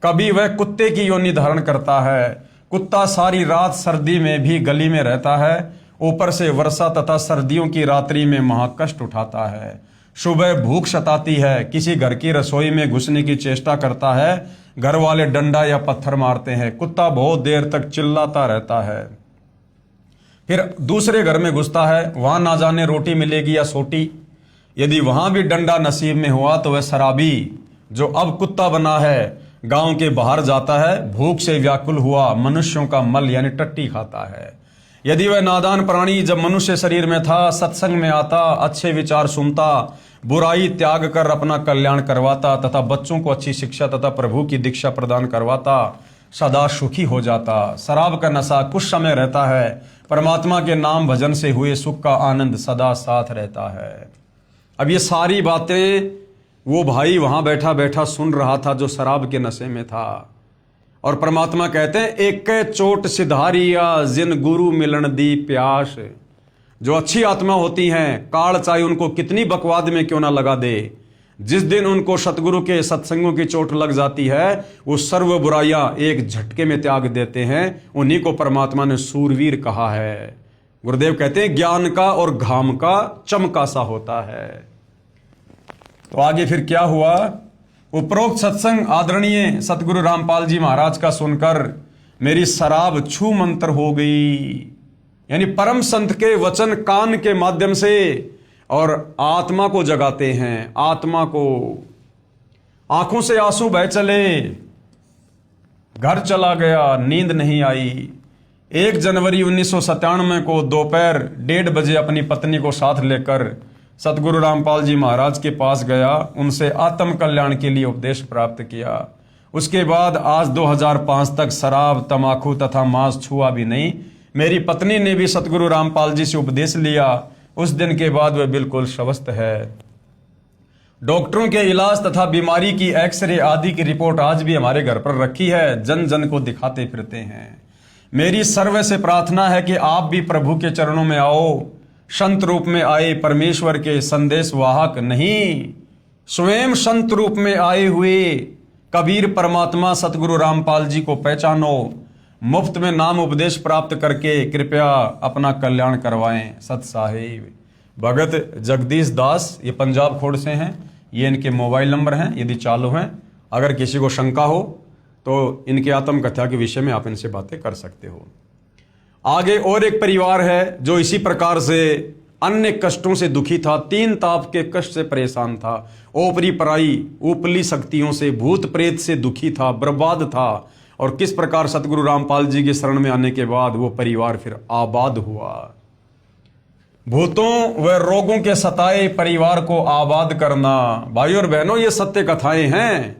कभी वह कुत्ते की योनि धारण करता है, कुत्ता सारी रात सर्दी में भी गली में रहता है, ऊपर से वर्षा तथा सर्दियों की रात्रि में महाकष्ट उठाता है। सुबह भूख सताती है, किसी घर की रसोई में घुसने की चेष्टा करता है, घर वाले डंडा या पत्थर मारते हैं, कुत्ता बहुत देर तक चिल्लाता रहता है। फिर दूसरे घर में घुसता है, वहां ना जाने रोटी मिलेगी या सोटी, यदि वहां भी डंडा नसीब में हुआ तो वह शराबी जो अब कुत्ता बना है गांव के बाहर जाता है, भूख से व्याकुल हुआ मनुष्यों का मल यानी टट्टी खाता है। यदि वह नादान प्राणी जब मनुष्य शरीर में था, सत्संग में आता, अच्छे विचार सुनता, बुराई त्याग कर अपना कल्याण करवाता तथा बच्चों को अच्छी शिक्षा तथा प्रभु की दीक्षा प्रदान करवाता, सदा सुखी हो जाता। शराब का नशा कुछ समय रहता है, परमात्मा के नाम भजन से हुए सुख का आनंद सदा साथ रहता है। अब ये सारी बातें वो भाई वहां बैठा बैठा सुन रहा था जो शराब के नशे में था। और परमात्मा कहते हैं, एक चोट सिधारिया जिन गुरु मिलन दी प्यास। जो अच्छी आत्मा होती हैं, काल चाहे उनको कितनी बकवाद में क्यों ना लगा दे, जिस दिन उनको सतगुरु के सत्संगों की चोट लग जाती है वो सर्व बुराइयां एक झटके में त्याग देते हैं। उन्हीं को परमात्मा ने सूरवीर कहा है। गुरुदेव कहते हैं, ज्ञान का और घाम का चमका सा होता है। तो आगे फिर क्या हुआ, उपरोक्त सत्संग आदरणीय सतगुरु रामपाल जी महाराज का सुनकर मेरी शराब छू मंत्र हो गई, यानी परम संत के वचन कान के माध्यम से और आत्मा को जगाते हैं। आत्मा को आंखों से आंसू बह चले, घर चला गया, नींद नहीं आई। 1 जनवरी 1997 को दोपहर 1:30 बजे अपनी पत्नी को साथ लेकर सतगुरु रामपाल जी महाराज के पास गया, उनसे आत्म कल्याण के लिए उपदेश प्राप्त किया। उसके बाद आज 2005 तक शराब, तमाकू तथा मांस छुआ भी नहीं। मेरी पत्नी ने भी सतगुरु रामपाल जी से उपदेश लिया। उस दिन के बाद वह बिल्कुल स्वस्थ है। डॉक्टरों के इलाज तथा बीमारी की एक्सरे आदि की रिपोर्ट आज भी हमारे घर पर रखी है, जन जन को दिखाते फिरते हैं। मेरी सर्व से प्रार्थना है कि आप भी प्रभु के चरणों में आओ। संत रूप में आए परमेश्वर के संदेश वाहक नहीं, स्वयं संत रूप में आए हुए कबीर परमात्मा सतगुरु रामपाल जी को पहचानो। मुफ्त में नाम उपदेश प्राप्त करके कृपया अपना कल्याण करवाएं। सत साहिब। भगत जगदीश दास, ये पंजाब खोड़ से हैं। ये इनके मोबाइल नंबर हैं, यदि चालू हैं अगर किसी को शंका हो तो इनके आत्मकथा के विषय में आप इनसे बातें कर सकते हो। आगे और एक परिवार है जो इसी प्रकार से अन्य कष्टों से दुखी था, 3 ताप के कष्ट से परेशान था, ओपरी पराई ऊपरी शक्तियों से, भूत प्रेत से दुखी था, बर्बाद था। और किस प्रकार सतगुरु रामपाल जी के शरण में आने के बाद वो परिवार फिर आबाद हुआ। भूतों व रोगों के सताए परिवार को आबाद करना। भाइयों और बहनों, ये सत्य कथाएं हैं,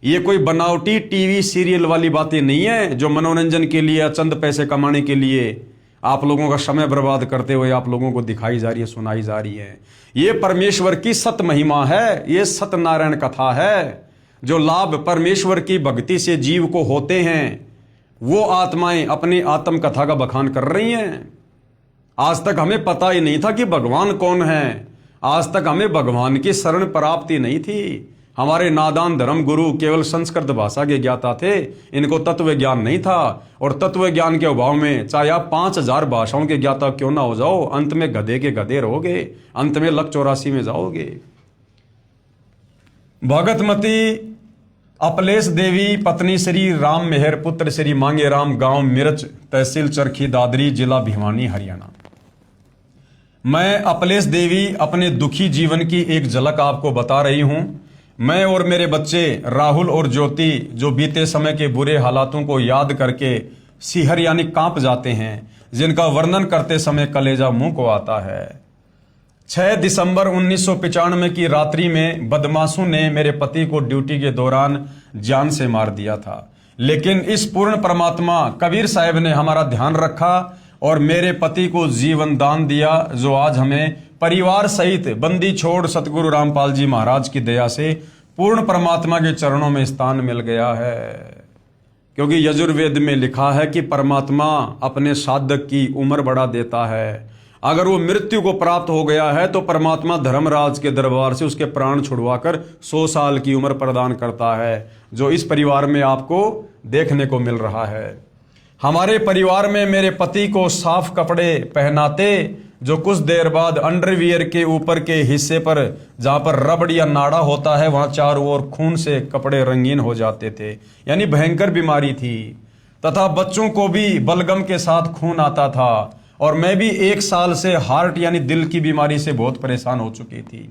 ये कोई बनावटी टीवी सीरियल वाली बातें नहीं है जो मनोरंजन के लिए, चंद पैसे कमाने के लिए आप लोगों का समय बर्बाद करते हुए आप लोगों को दिखाई जा रही है, सुनाई जा रही है। ये परमेश्वर की सत महिमा है, ये सत्यनारायण कथा है। जो लाभ परमेश्वर की भक्ति से जीव को होते हैं वो आत्माएं अपनी आत्म कथा का बखान कर रही हैं। आज तक हमें पता ही नहीं था कि भगवान कौन है, आज तक हमें भगवान की शरण प्राप्ति नहीं थी। हमारे नादान धर्म गुरु केवल संस्कृत भाषा के ज्ञाता थे, इनको तत्व ज्ञान नहीं था। और तत्व ज्ञान के अभाव में चाहे आप 5000 भाषाओं के ज्ञाता क्यों ना हो जाओ, अंत में गधे के गधे रहोगे, अंत में लक 84 में जाओगे। भगतमती अपलेश देवी पत्नी श्री राम मेहर पुत्र श्री मांगे राम, गांव मिर्च, तहसील चरखी दादरी, जिला भिवानी, हरियाणा। मैं अपलेश देवी अपने दुखी जीवन की एक झलक आपको बता रही हूं। मैं और मेरे बच्चे राहुल और ज्योति जो बीते समय के बुरे हालातों को याद करके सिहर यानी कांप जाते हैं, जिनका वर्णन करते समय कलेजा मुंह को आता है। 6 दिसंबर 1995 की रात्रि में बदमाशों ने मेरे पति को ड्यूटी के दौरान जान से मार दिया था, लेकिन इस पूर्ण परमात्मा कबीर साहब ने हमारा ध्यान रखा और मेरे पति को जीवन दान दिया, जो आज हमें परिवार सहित बंदी छोड़ सतगुरु रामपाल जी महाराज की दया से पूर्ण परमात्मा के चरणों में स्थान मिल गया है। क्योंकि यजुर्वेद में लिखा है कि परमात्मा अपने साधक की उम्र बढ़ा देता है। अगर वो मृत्यु को प्राप्त हो गया है तो परमात्मा धर्मराज के दरबार से उसके प्राण छुड़वाकर 100 साल की उम्र प्रदान करता है, जो इस परिवार में आपको देखने को मिल रहा है। हमारे परिवार में मेरे पति को साफ कपड़े पहनाते, जो कुछ देर बाद अंडरवियर के ऊपर के हिस्से पर जहां पर रबड़ या नाड़ा होता है वहां चारों ओर खून से कपड़े रंगीन हो जाते थे, यानी भयंकर बीमारी थी। तथा बच्चों को भी बलगम के साथ खून आता था और मैं भी 1 साल से हार्ट यानी दिल की बीमारी से बहुत परेशान हो चुकी थी,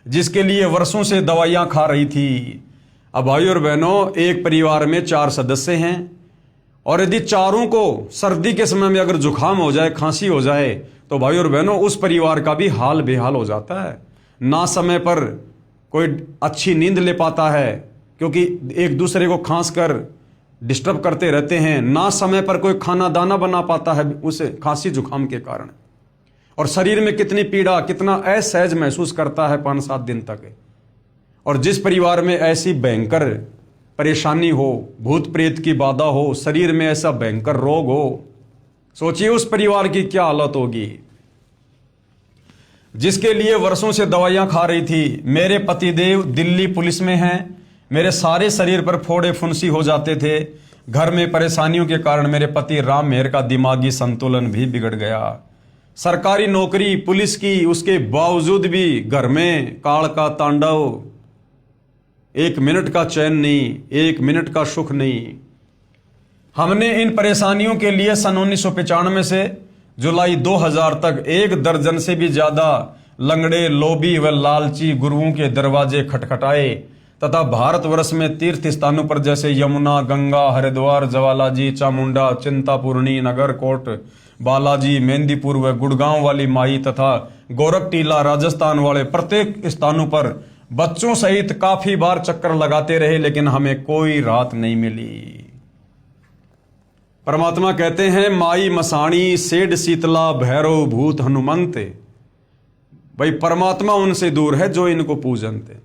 जिसके लिए वर्षों से दवाइयां खा रही थी। अब भाई और बहनों, एक परिवार में 4 सदस्य हैं और यदि चारों को सर्दी के समय में अगर जुकाम हो जाए, खांसी हो जाए, तो भाई और बहनों उस परिवार का भी हाल बेहाल हो जाता है। ना समय पर कोई अच्छी नींद ले पाता है, क्योंकि एक दूसरे को खांस कर डिस्टर्ब करते रहते हैं। ना समय पर कोई खाना दाना बना पाता है उस खांसी जुकाम के कारण। और शरीर में कितनी पीड़ा, कितना असहज महसूस करता है 5-7 दिन तक। और जिस परिवार में ऐसी भयंकर परेशानी हो, भूत प्रेत की बाधा हो, शरीर में ऐसा भयंकर रोग हो, सोचिए उस परिवार की क्या हालत होगी। जिसके लिए वर्षों से दवाइयां खा रही थी। मेरे पतिदेव दिल्ली पुलिस में हैं। मेरे सारे शरीर पर फोड़े फुंसी हो जाते थे। घर में परेशानियों के कारण मेरे पति राम मेहर का दिमागी संतुलन भी बिगड़ गया। सरकारी नौकरी पुलिस की, उसके बावजूद भी घर में काल का तांडव, 1 मिनट का चैन नहीं, 1 मिनट का सुख नहीं। हमने इन परेशानियों के लिए सन 1995 से जुलाई 2000 तक 1 दर्जन से भी ज्यादा लंगड़े, लोभी व लालची गुरुओं के दरवाजे खटखटाए तथा भारतवर्ष में तीर्थ स्थानों पर जैसे यमुना, गंगा, हरिद्वार, ज्वालाजी, चामुंडा, चिंतापूर्णी, नगरकोट, बालाजी, मेहंदीपुर व गुड़गांव वाली माई तथा गोरखटीला राजस्थान वाले प्रत्येक स्थानों पर बच्चों सहित काफी बार चक्कर लगाते रहे, लेकिन हमें कोई राहत नहीं मिली। परमात्मा कहते हैं, माई मसाणी सेठ शीतला भैरव भूत हनुमंत। भाई परमात्मा उनसे दूर है जो इनको पूजनते।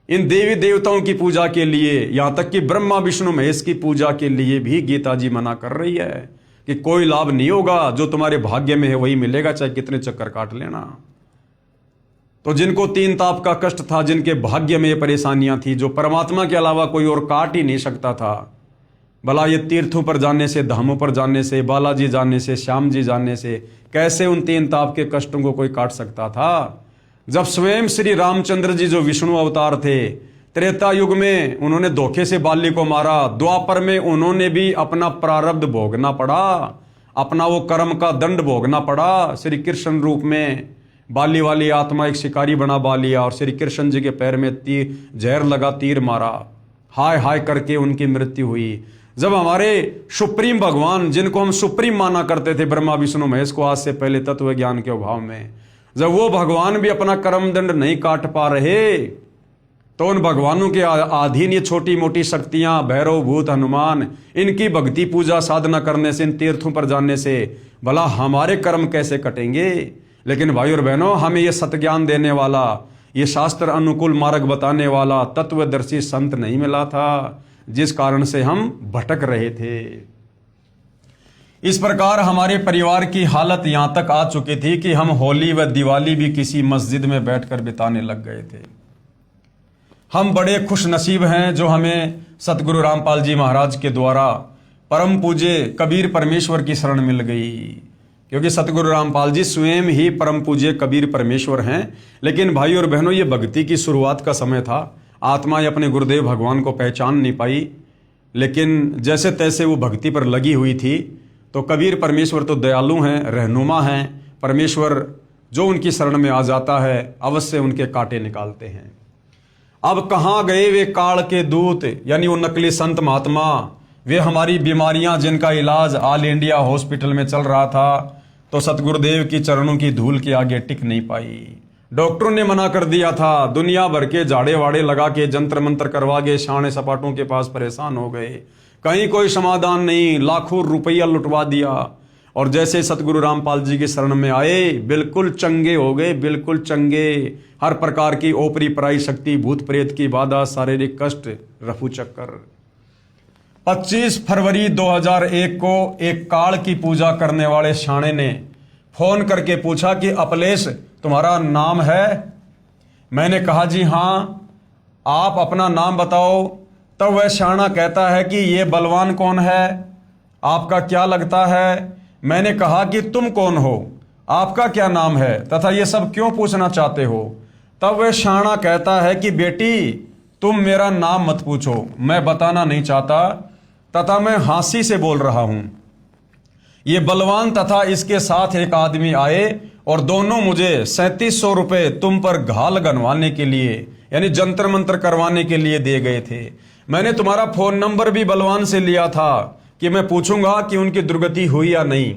इन देवी देवताओं की पूजा के लिए, यहां तक कि ब्रह्मा विष्णु महेश की पूजा के लिए भी गीता जी मना कर रही है कि कोई लाभ नहीं होगा, जो तुम्हारे भाग्य में है वही मिलेगा, चाहे कितने चक्कर काट लेना। तो जिनको 3 ताप का कष्ट था, जिनके भाग्य में ये परेशानियां थी, जो परमात्मा के अलावा कोई और काट ही नहीं सकता था, भला ये तीर्थों पर जाने से, धामों पर जाने से, बालाजी जाने से, श्याम जी जाने से कैसे उन 3 ताप के कष्टों को कोई काट सकता था। जब स्वयं श्री रामचंद्र जी जो विष्णु अवतार थे, त्रेता युग में उन्होंने धोखे से बाली को मारा, द्वापर में उन्होंने भी अपना प्रारब्ध भोगना पड़ा, अपना वो कर्म का दंड भोगना पड़ा। श्री कृष्ण रूप में बाली वाली आत्मा एक शिकारी बना बालिया और श्री कृष्ण जी के पैर में तीर जहर लगा, तीर मारा, हाय हाय करके उनकी मृत्यु हुई। जब हमारे सुप्रीम भगवान, जिनको हम सुप्रीम माना करते थे, ब्रह्मा विष्णु महेश को आज से पहले तत्व ज्ञान के अभाव में, जब वो भगवान भी अपना कर्म दंड नहीं काट पा रहे, तो उन भगवानों के अधीन ये छोटी मोटी शक्तियां, भैरव भूत हनुमान, इनकी भक्ति पूजा साधना करने से, इन तीर्थों पर जाने से भला हमारे कर्म कैसे कटेंगे। लेकिन भाई और बहनों, हमें ये सत्य देने वाला, ये शास्त्र अनुकूल मार्ग बताने वाला तत्वदर्शी संत नहीं मिला था, जिस कारण से हम भटक रहे थे। इस प्रकार हमारे परिवार की हालत यहां तक आ चुकी थी कि हम होली व दिवाली भी किसी मस्जिद में बैठकर बिताने लग गए थे। हम बड़े खुश नसीब हैं जो हमें सतगुरु रामपाल जी महाराज के द्वारा परम पूज्य कबीर परमेश्वर की शरण मिल गई, क्योंकि सतगुरु रामपाल जी स्वयं ही परम पूज्य कबीर परमेश्वर हैं। लेकिन भाई और बहनों, ये भक्ति की शुरुआत का समय था। आत्माएं अपने गुरुदेव भगवान को पहचान नहीं पाई, लेकिन जैसे तैसे वो भक्ति पर लगी हुई थी। तो कबीर परमेश्वर तो दयालु हैं, रहनुमा हैं। परमेश्वर जो उनकी शरण में आ जाता है अवश्य उनके कांटे निकालते हैं। अब कहाँ गए वे काल के दूत, यानी वो नकली संत महात्मा, वे हमारी बीमारियां जिनका इलाज ऑल इंडिया हॉस्पिटल में चल रहा था, तो सतगुरुदेव की चरणों की धूल के आगे टिक नहीं पाई। डॉक्टरों ने मना कर दिया था, दुनिया भर के झाड़े वाड़े लगा के जंतर मंत्र करवा के शाणे सपाटों के पास परेशान हो गए, कहीं कोई समाधान नहीं, लाखों रुपया लुटवा दिया। और जैसे सतगुरु रामपाल जी की शरण में आए, बिल्कुल चंगे हो गए, बिल्कुल चंगे। हर प्रकार की ओपरी पराई शक्ति, भूत प्रेत की बाधा, शारीरिक कष्ट, रफू चक्कर। 25 फरवरी 2001 को एक काल की पूजा करने वाले शाणे ने फोन करके पूछा कि अपलेश तुम्हारा नाम है? मैंने कहा जी हाँ, आप अपना नाम बताओ। तब वह शाना कहता है कि ये बलवान कौन है, आपका क्या लगता है? मैंने कहा कि तुम कौन हो, आपका क्या नाम है तथा ये सब क्यों पूछना चाहते हो? तब वह शाना कहता है कि बेटी तुम मेरा नाम मत पूछो, मैं बताना नहीं चाहता तथा मैं हंसी से बोल रहा हूं। ये बलवान तथा इसके साथ एक आदमी आए और दोनों मुझे 3700 रुपये तुम पर घाल गनवाने के लिए, यानी जंतर मंत्र करवाने के लिए दे गए थे। मैंने तुम्हारा फोन नंबर भी बलवान से लिया था कि मैं पूछूंगा कि उनकी दुर्गति हुई या नहीं।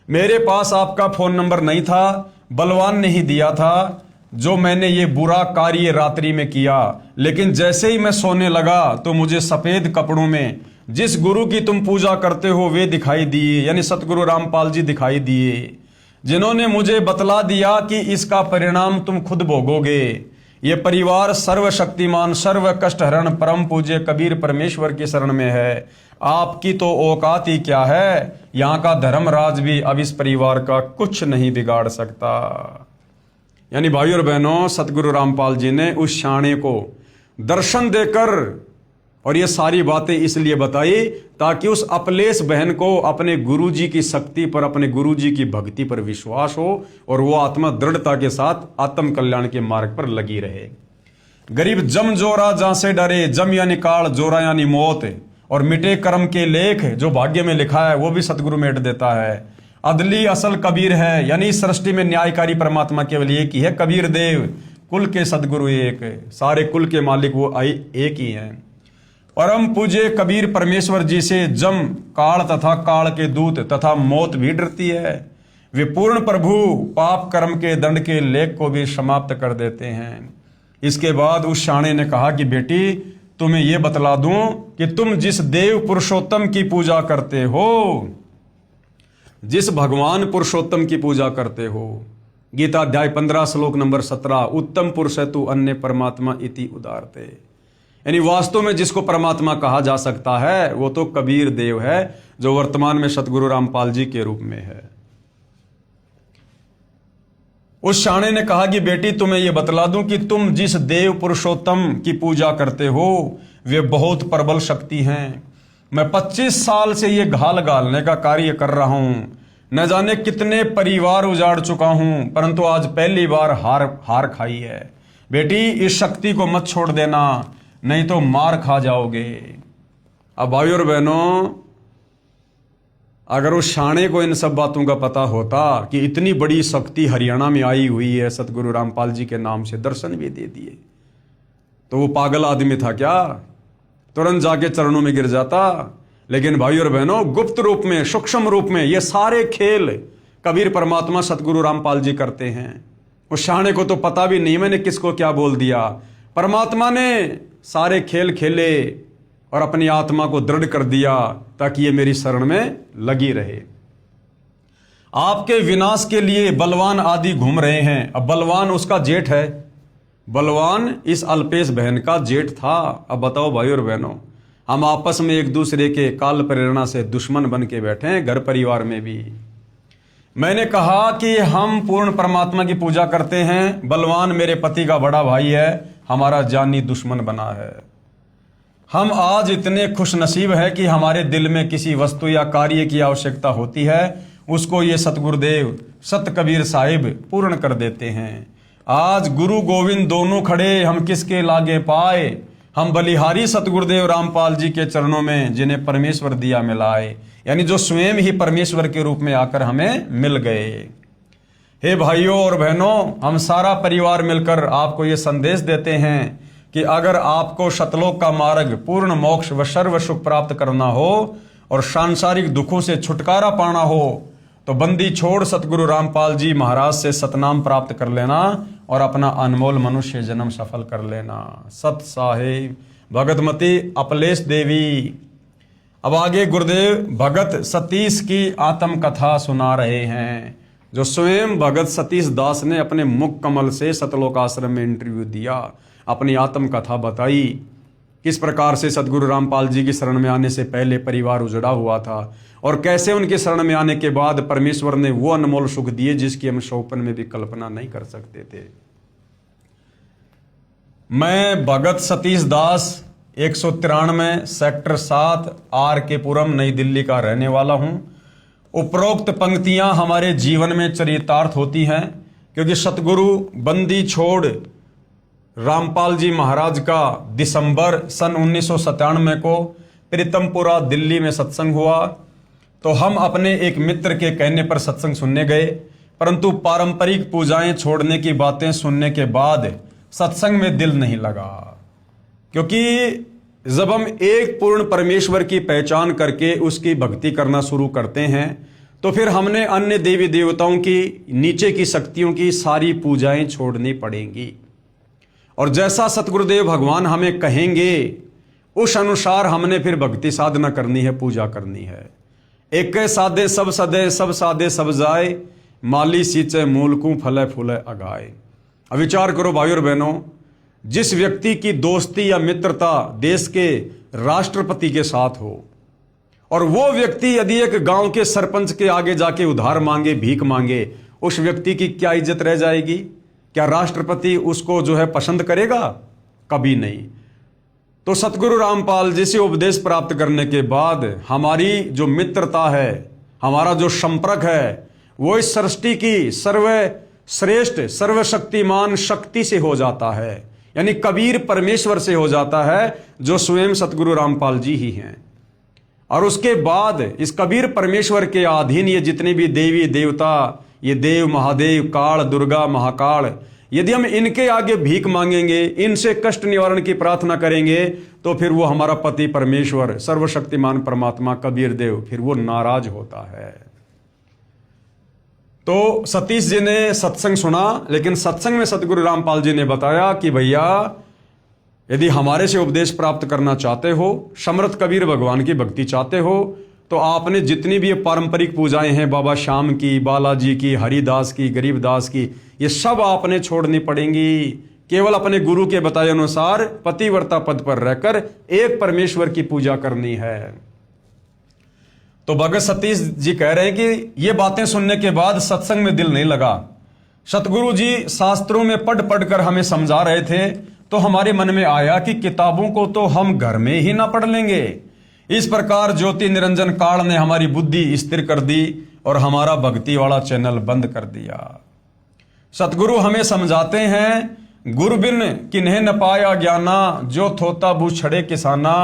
मेरे पास आपका फोन नंबर नहीं था, बलवान ने ही दिया था, जो मैंने ये बुरा कार्य रात्रि में किया। लेकिन जैसे ही मैं सोने लगा तो मुझे सफेद कपड़ों में जिस गुरु की तुम पूजा करते हो वे दिखाई दिए, यानी सतगुरु रामपाल जी दिखाई दिए, जिन्होंने मुझे बतला दिया कि इसका परिणाम तुम खुद भोगोगे। ये परिवार सर्वशक्तिमान, सर्व कष्ट हरण परम पूज्य कबीर परमेश्वर की शरण में है। आपकी तो औकात ही क्या है, यहाँ का धर्मराज भी अब इस परिवार का कुछ नहीं बिगाड़ सकता। यानी भाई और बहनों, सतगुरु रामपाल जी ने उस शाणे को दर्शन देकर और ये सारी बातें इसलिए बताई ताकि उस अपलेश बहन को अपने गुरुजी की शक्ति पर, अपने गुरुजी की भक्ति पर विश्वास हो और वो आत्मा दृढ़ता के साथ आत्म कल्याण के मार्ग पर लगी रहे। गरीब जम जोरा जहां से डरे, जम यानी काल, जोरा यानी मौत, और मिटे कर्म के लेख, जो भाग्य में लिखा है वो भी सतगुरु मेट देता है। अदली असल कबीर है, यानी सृष्टि में न्यायकारी परमात्मा केवल एक ही है, कबीर देव, कुल के सदगुरु एक, सारे कुल के मालिक वो एक ही हैं। परम पूज्य कबीर परमेश्वर जी से जम, काल तथा काल के दूत तथा मौत भी डरती है। वे पूर्ण प्रभु पाप कर्म के दंड के लेख को भी समाप्त कर देते हैं। इसके बाद उस शाणे ने कहा कि बेटी तुम्हें यह बतला दूं कि तुम जिस देव पुरुषोत्तम की पूजा करते हो, जिस भगवान पुरुषोत्तम की पूजा करते हो, गीता अध्याय 15 श्लोक नंबर 17, उत्तम पुरुष तु अन्य परमात्मा इति उदारते, यानी वास्तव में जिसको परमात्मा कहा जा सकता है वो तो कबीर देव है, जो वर्तमान में सतगुरु रामपाल जी के रूप में है। उस शाणे ने कहा कि बेटी तुम्हें यह बतला दूं कि तुम जिस देव पुरुषोत्तम की पूजा करते हो वे बहुत प्रबल शक्ति हैं। मैं 25 साल से ये घाल गालने का कार्य कर रहा हूं, न जाने कितने परिवार उजाड़ चुका हूं, परंतु आज पहली बार हार खाई है। बेटी इस शक्ति को मत छोड़ देना, नहीं तो मार खा जाओगे। अब भाइयों और बहनों, अगर उस शाणे को इन सब बातों का पता होता कि इतनी बड़ी शक्ति हरियाणा में आई हुई है, सतगुरु रामपाल जी के नाम से दर्शन भी दे दिए, तो वो पागल आदमी था क्या? तुरंत जाके चरणों में गिर जाता। लेकिन भाइयों और बहनों, गुप्त रूप में, सूक्ष्म रूप में ये सारे खेल कबीर परमात्मा सतगुरु रामपाल जी करते हैं। उस शाणे को तो पता भी नहीं मैंने किसको क्या बोल दिया। परमात्मा ने सारे खेल खेले और अपनी आत्मा को दृढ़ कर दिया ताकि ये मेरी शरण में लगी रहे। आपके विनाश के लिए बलवान आदि घूम रहे हैं। अब बलवान उसका जेठ है, बलवान इस अल्पेश बहन का जेठ था। अब बताओ भाइयों और बहनों, हम आपस में एक दूसरे के काल प्रेरणा से दुश्मन बन के बैठे हैं, घर परिवार में भी। मैंने कहा कि हम पूर्ण परमात्मा की पूजा करते हैं, बलवान मेरे पति का बड़ा भाई है, हमारा जानी दुश्मन बना है। हम आज इतने खुश नसीब है कि हमारे दिल में किसी वस्तु या कार्य की आवश्यकता होती है, उसको ये सतगुरुदेव सत कबीर साहिब पूर्ण कर देते हैं। आज गुरु गोविंद दोनों खड़े, हम किसके लागे पाए? हम बलिहारी सतगुरुदेव रामपाल जी के चरणों में, जिन्हें परमेश्वर दिया मिलाए, यानी जो स्वयं ही परमेश्वर के रूप में आकर हमें मिल गए। हे भाइयों और बहनों, हम सारा परिवार मिलकर आपको ये संदेश देते हैं कि अगर आपको शतलोक का मार्ग, पूर्ण मोक्ष व सर्व सुख प्राप्त करना हो और सांसारिक दुखों से छुटकारा पाना हो, तो बंदी छोड़ सतगुरु रामपाल जी महाराज से सतनाम प्राप्त कर लेना और अपना अनमोल मनुष्य जन्म सफल कर लेना। सत साहिब भगतमती अपलेश देवी। अब आगे गुरुदेव भगत सतीश की आत्म कथा सुना रहे हैं, जो स्वयं भगत सतीश दास ने अपने मुख कमल से सतलोक आश्रम में इंटरव्यू दिया, अपनी आत्म कथा बताई। किस प्रकार से सतगुरु रामपाल जी की शरण में आने से पहले परिवार उजड़ा हुआ था और कैसे उनके शरण में आने के बाद परमेश्वर ने वो अनमोल सुख दिए जिसकी हम स्वप्न में भी कल्पना नहीं कर सकते थे। मैं भगत सतीश दास 193 सेक्टर 7 आर के पुरम नई दिल्ली का रहने वाला हूं। उपरोक्त पंक्तियां हमारे जीवन में चरितार्थ होती हैं, क्योंकि सतगुरु बंदी छोड़ रामपाल जी महाराज का दिसंबर सन 1997 को प्रीतमपुरा दिल्ली में सत्संग हुआ। तो हम अपने एक मित्र के कहने पर सत्संग सुनने गए, परंतु पारंपरिक पूजाएं छोड़ने की बातें सुनने के बाद सत्संग में दिल नहीं लगा। क्योंकि जब हम एक पूर्ण परमेश्वर की पहचान करके उसकी भक्ति करना शुरू करते हैं, तो फिर हमने अन्य देवी देवताओं की, नीचे की शक्तियों की सारी पूजाएं छोड़नी पड़ेंगी। और जैसा सतगुरुदेव भगवान हमें कहेंगे उस अनुसार हमने फिर भक्ति साधना करनी है, पूजा करनी है। एक साधे सब सदे, सब साधे सब जाए, माली सींचे मूलकू फले फूले अगाए। अब विचार करो भाइयों और बहनों, जिस व्यक्ति की दोस्ती या मित्रता देश के राष्ट्रपति के साथ हो और वो व्यक्ति यदि एक गांव के सरपंच के आगे जाके उधार मांगे, भीख मांगे, उस व्यक्ति की क्या इज्जत रह जाएगी? क्या राष्ट्रपति उसको जो है पसंद करेगा? कभी नहीं। तो सतगुरु रामपाल जी से उपदेश प्राप्त करने के बाद हमारी जो मित्रता है, हमारा जो संपर्क है, वो इस सृष्टि की सर्वश्रेष्ठ सर्वशक्तिमान शक्ति से हो जाता है, यानी कबीर परमेश्वर से हो जाता है, जो स्वयं सतगुरु रामपाल जी ही हैं। और उसके बाद इस कबीर परमेश्वर के अधीन ये जितने भी देवी देवता, ये देव महादेव, काल दुर्गा महाकाल, यदि हम इनके आगे भीख मांगेंगे, इनसे कष्ट निवारण की प्रार्थना करेंगे, तो फिर वो हमारा पति परमेश्वर सर्वशक्तिमान परमात्मा कबीर देव, फिर वो नाराज होता है। तो सतीश जी ने सत्संग सुना, लेकिन सत्संग में सतगुरु रामपाल जी ने बताया कि भैया यदि हमारे से उपदेश प्राप्त करना चाहते हो, समर्थ कबीर भगवान की भक्ति चाहते हो, तो आपने जितनी भी ये पारंपरिक पूजाएं हैं, बाबा श्याम की, बालाजी की, हरिदास की, गरीबदास की, ये सब आपने छोड़नी पड़ेंगी। केवल अपने गुरु के बताए अनुसार पतिव्रता पद पर रहकर एक परमेश्वर की पूजा करनी है। तो भगत सतीश जी कह रहे हैं कि ये बातें सुनने के बाद सत्संग में दिल नहीं लगा। सतगुरु जी शास्त्रों में पढ़ पढ़ कर हमें समझा रहे थे, तो हमारे मन में आया कि किताबों को तो हम घर में ही ना पढ़ लेंगे। इस प्रकार ज्योति निरंजन काल ने हमारी बुद्धि स्थिर कर दी और हमारा भक्ति वाला चैनल बंद कर दिया। सतगुरु हमें समझाते हैं, गुरु बिन किन्हें न पाया ज्ञाना, जो थोता बू छड़े किसाना,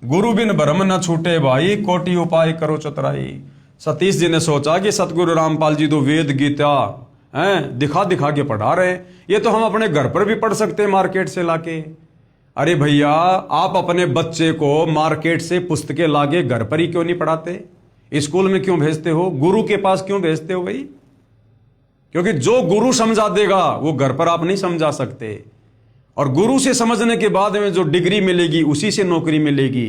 गुरु बिन भरम न छूटे भाई, कोटि उपाय करो चतुराई। सतीश जी ने सोचा कि सतगुरु रामपाल जी तो वेद गीता हैं दिखा दिखा के पढ़ा रहे हैं, ये तो हम अपने घर पर भी पढ़ सकते हैं मार्केट से लाके। अरे भैया, आप अपने बच्चे को मार्केट से पुस्तकें लाके घर पर ही क्यों नहीं पढ़ाते? स्कूल में क्यों भेजते हो? गुरु के पास क्यों भेजते हो भाई? क्योंकि जो गुरु समझा देगा वो घर पर आप नहीं समझा सकते, और गुरु से समझने के बाद में जो डिग्री मिलेगी उसी से नौकरी मिलेगी।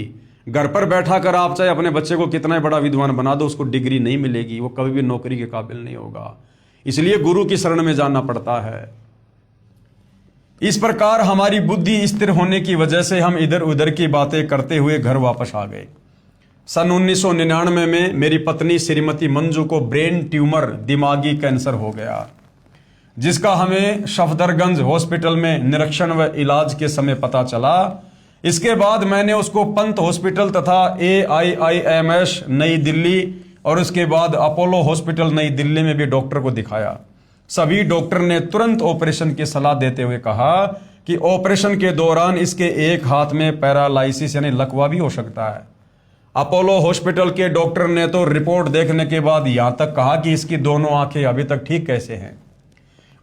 घर पर बैठा कर आप चाहे अपने बच्चे को कितना बड़ा विद्वान बना दो, उसको डिग्री नहीं मिलेगी, वो कभी भी नौकरी के काबिल नहीं होगा। इसलिए गुरु की शरण में जाना पड़ता है। इस प्रकार हमारी बुद्धि स्थिर होने की वजह से हम इधर उधर की बातें करते हुए घर वापस आ गए। सन 1999 में मेरी पत्नी श्रीमती मंजू को ब्रेन ट्यूमर, दिमागी कैंसर हो गया, जिसका हमें सफदरगंज हॉस्पिटल में निरीक्षण व इलाज के समय पता चला। इसके बाद मैंने उसको पंत हॉस्पिटल तथा AIIMS नई दिल्ली और उसके बाद अपोलो हॉस्पिटल नई दिल्ली में भी डॉक्टर को दिखाया। सभी डॉक्टर ने तुरंत ऑपरेशन की सलाह देते हुए कहा कि ऑपरेशन के दौरान इसके एक हाथ में पैरालाइसिस यानी लकवा भी हो सकता है। अपोलो हॉस्पिटल के डॉक्टर ने तो रिपोर्ट देखने के बाद यहां तक कहा कि इसकी दोनों आंखें अभी तक ठीक कैसे हैं,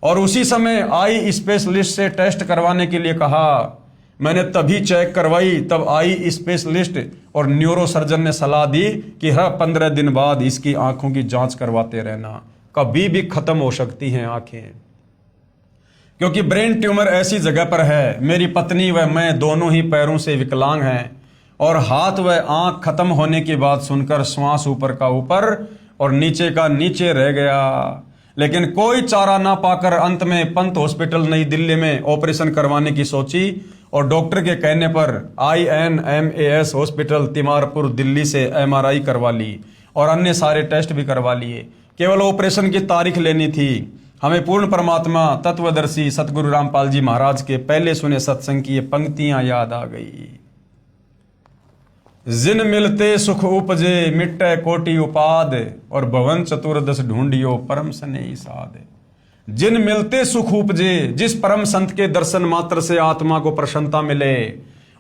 और उसी समय आई स्पेशलिस्ट से टेस्ट करवाने के लिए कहा। मैंने तभी चेक करवाई, तब आई स्पेशलिस्ट और न्यूरो सर्जन ने सलाह दी कि हर 15 दिन बाद इसकी आंखों की जांच करवाते रहना, कभी भी खत्म हो सकती हैं आंखें। क्योंकि ब्रेन ट्यूमर ऐसी जगह पर है, मेरी पत्नी व मैं दोनों ही पैरों से विकलांग हैं, और हाथ व आंख खत्म होने की बात सुनकर श्वास ऊपर का ऊपर और नीचे का नीचे रह गया। लेकिन कोई चारा ना पाकर अंत में पंत हॉस्पिटल नई दिल्ली में ऑपरेशन करवाने की सोची, और डॉक्टर के कहने पर INMAS हॉस्पिटल तिमारपुर दिल्ली से MRI करवा ली और अन्य सारे टेस्ट भी करवा लिए। केवल ऑपरेशन की तारीख लेनी थी। हमें पूर्ण परमात्मा तत्वदर्शी सतगुरु रामपाल जी महाराज के पहले सुने सत्संग की ये पंक्तियां याद आ गई। जिन मिलते सुख उपजे, मिट्टे कोटि उपाद, और भवन चतुर्दश ढूंढियो परम स्नेही साध। जिन मिलते सुख उपजे, जिस परम संत के दर्शन मात्र से आत्मा को प्रसन्नता मिले,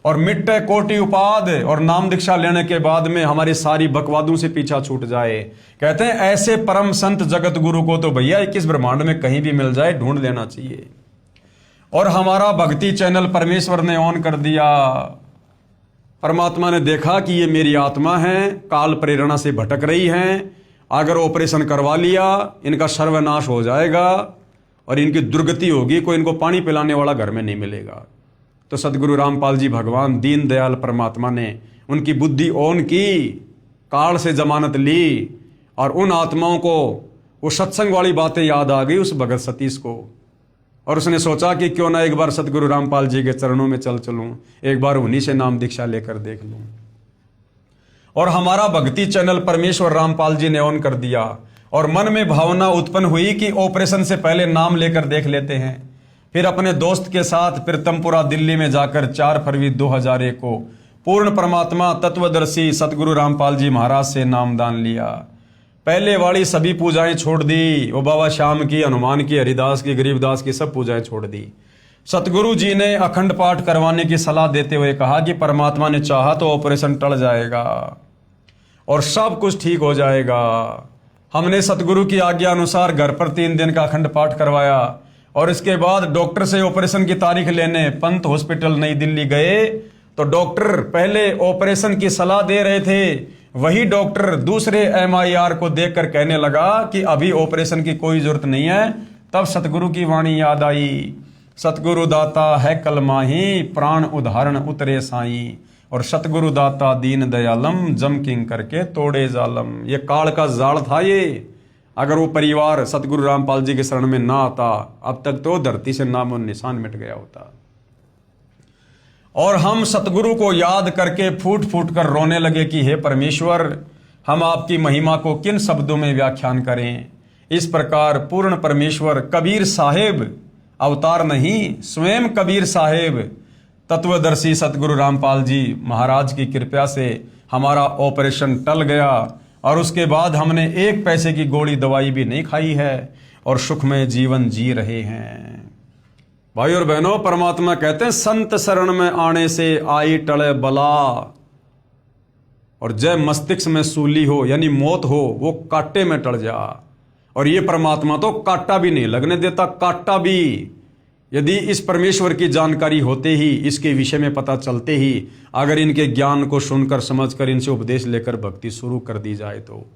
और मिट्टे कोटि उपाद, और नाम दीक्षा लेने के बाद में हमारी सारी बकवादों से पीछा छूट जाए। कहते हैं ऐसे परम संत जगत गुरु को तो भैया 21 ब्रह्मांड में कहीं भी मिल जाए, ढूंढ लेना चाहिए। और हमारा भक्ति चैनल परमेश्वर ने ऑन कर दिया। परमात्मा ने देखा कि ये मेरी आत्मा है, काल प्रेरणा से भटक रही हैं, अगर ऑपरेशन करवा लिया इनका सर्वनाश हो जाएगा और इनकी दुर्गति होगी, कोई इनको पानी पिलाने वाला घर में नहीं मिलेगा। तो सदगुरु रामपाल जी भगवान दीन दयाल परमात्मा ने उनकी बुद्धि ऑन की, काल से जमानत ली, और उन आत्माओं को वो सत्संग वाली बातें याद आ गई उस भगत सतीश को, और उसने सोचा कि क्यों ना एक बार सदगुरु रामपाल जी के चरणों में चलूं, एक बार उन्हीं से नाम दीक्षा लेकर देख लूं। और हमारा भक्ति चैनल परमेश्वर रामपाल जी ने ऑन कर दिया, और मन में भावना उत्पन्न हुई कि ऑपरेशन से पहले नाम लेकर देख लेते हैं। फिर अपने दोस्त के साथ प्रीतमपुरा दिल्ली में जाकर 4 फरवरी 2001 को पूर्ण परमात्मा तत्वदर्शी सतगुरु रामपाल जी महाराज से नामदान लिया। पहले वाली सभी पूजाएं छोड़ दी, वो बाबा श्याम की, हनुमान की, हरिदास की, गरीबदास की सब पूजाएं छोड़ दी। सतगुरु जी ने अखंड पाठ करवाने की सलाह देते हुए कहा कि परमात्मा ने चाहा तो ऑपरेशन टल जाएगा और सब कुछ ठीक हो जाएगा। हमने सतगुरु की आज्ञा अनुसार घर पर 3 दिन का अखंड पाठ करवाया, और इसके बाद डॉक्टर से ऑपरेशन की तारीख लेने पंत हॉस्पिटल नई दिल्ली गए। तो डॉक्टर पहले ऑपरेशन की सलाह दे रहे थे, वही डॉक्टर दूसरे MIR को देखकर कहने लगा कि अभी ऑपरेशन की कोई जरूरत नहीं है। तब सतगुरु की वाणी याद आई, सतगुरु दाता है कल माही, प्राण उदाहरण उतरे साई, और सतगुरु दाता दीन दयालम, जम किंग करके तोड़े जालम। ये काल का जाल था ये। अगर वो परिवार सतगुरु रामपाल जी के शरण में ना आता, अब तक तो धरती से नामो निशान मिट गया होता। और हम सतगुरु को याद करके फूट फूट कर रोने लगे कि हे परमेश्वर, हम आपकी महिमा को किन शब्दों में व्याख्यान करें। इस प्रकार पूर्ण परमेश्वर कबीर साहेब, अवतार नहीं, स्वयं कबीर साहेब तत्वदर्शी सतगुरु रामपाल जी महाराज की कृपा से हमारा ऑपरेशन टल गया, और उसके बाद हमने 1 पैसे की गोली दवाई भी नहीं खाई है और सुखमय जीवन जी रहे हैं। भाई और बहनों, परमात्मा कहते हैं संत शरण में आने से आई टले बला, और जय मस्तिष्क में सूली हो यानी मौत हो, वो कांटे में टल जा। और ये परमात्मा तो कांटा भी नहीं लगने देता, कांटा भी। यदि इस परमेश्वर की जानकारी होते ही, इसके विषय में पता चलते ही, अगर इनके ज्ञान को सुनकर समझकर इनसे उपदेश लेकर भक्ति शुरू कर दी जाए तो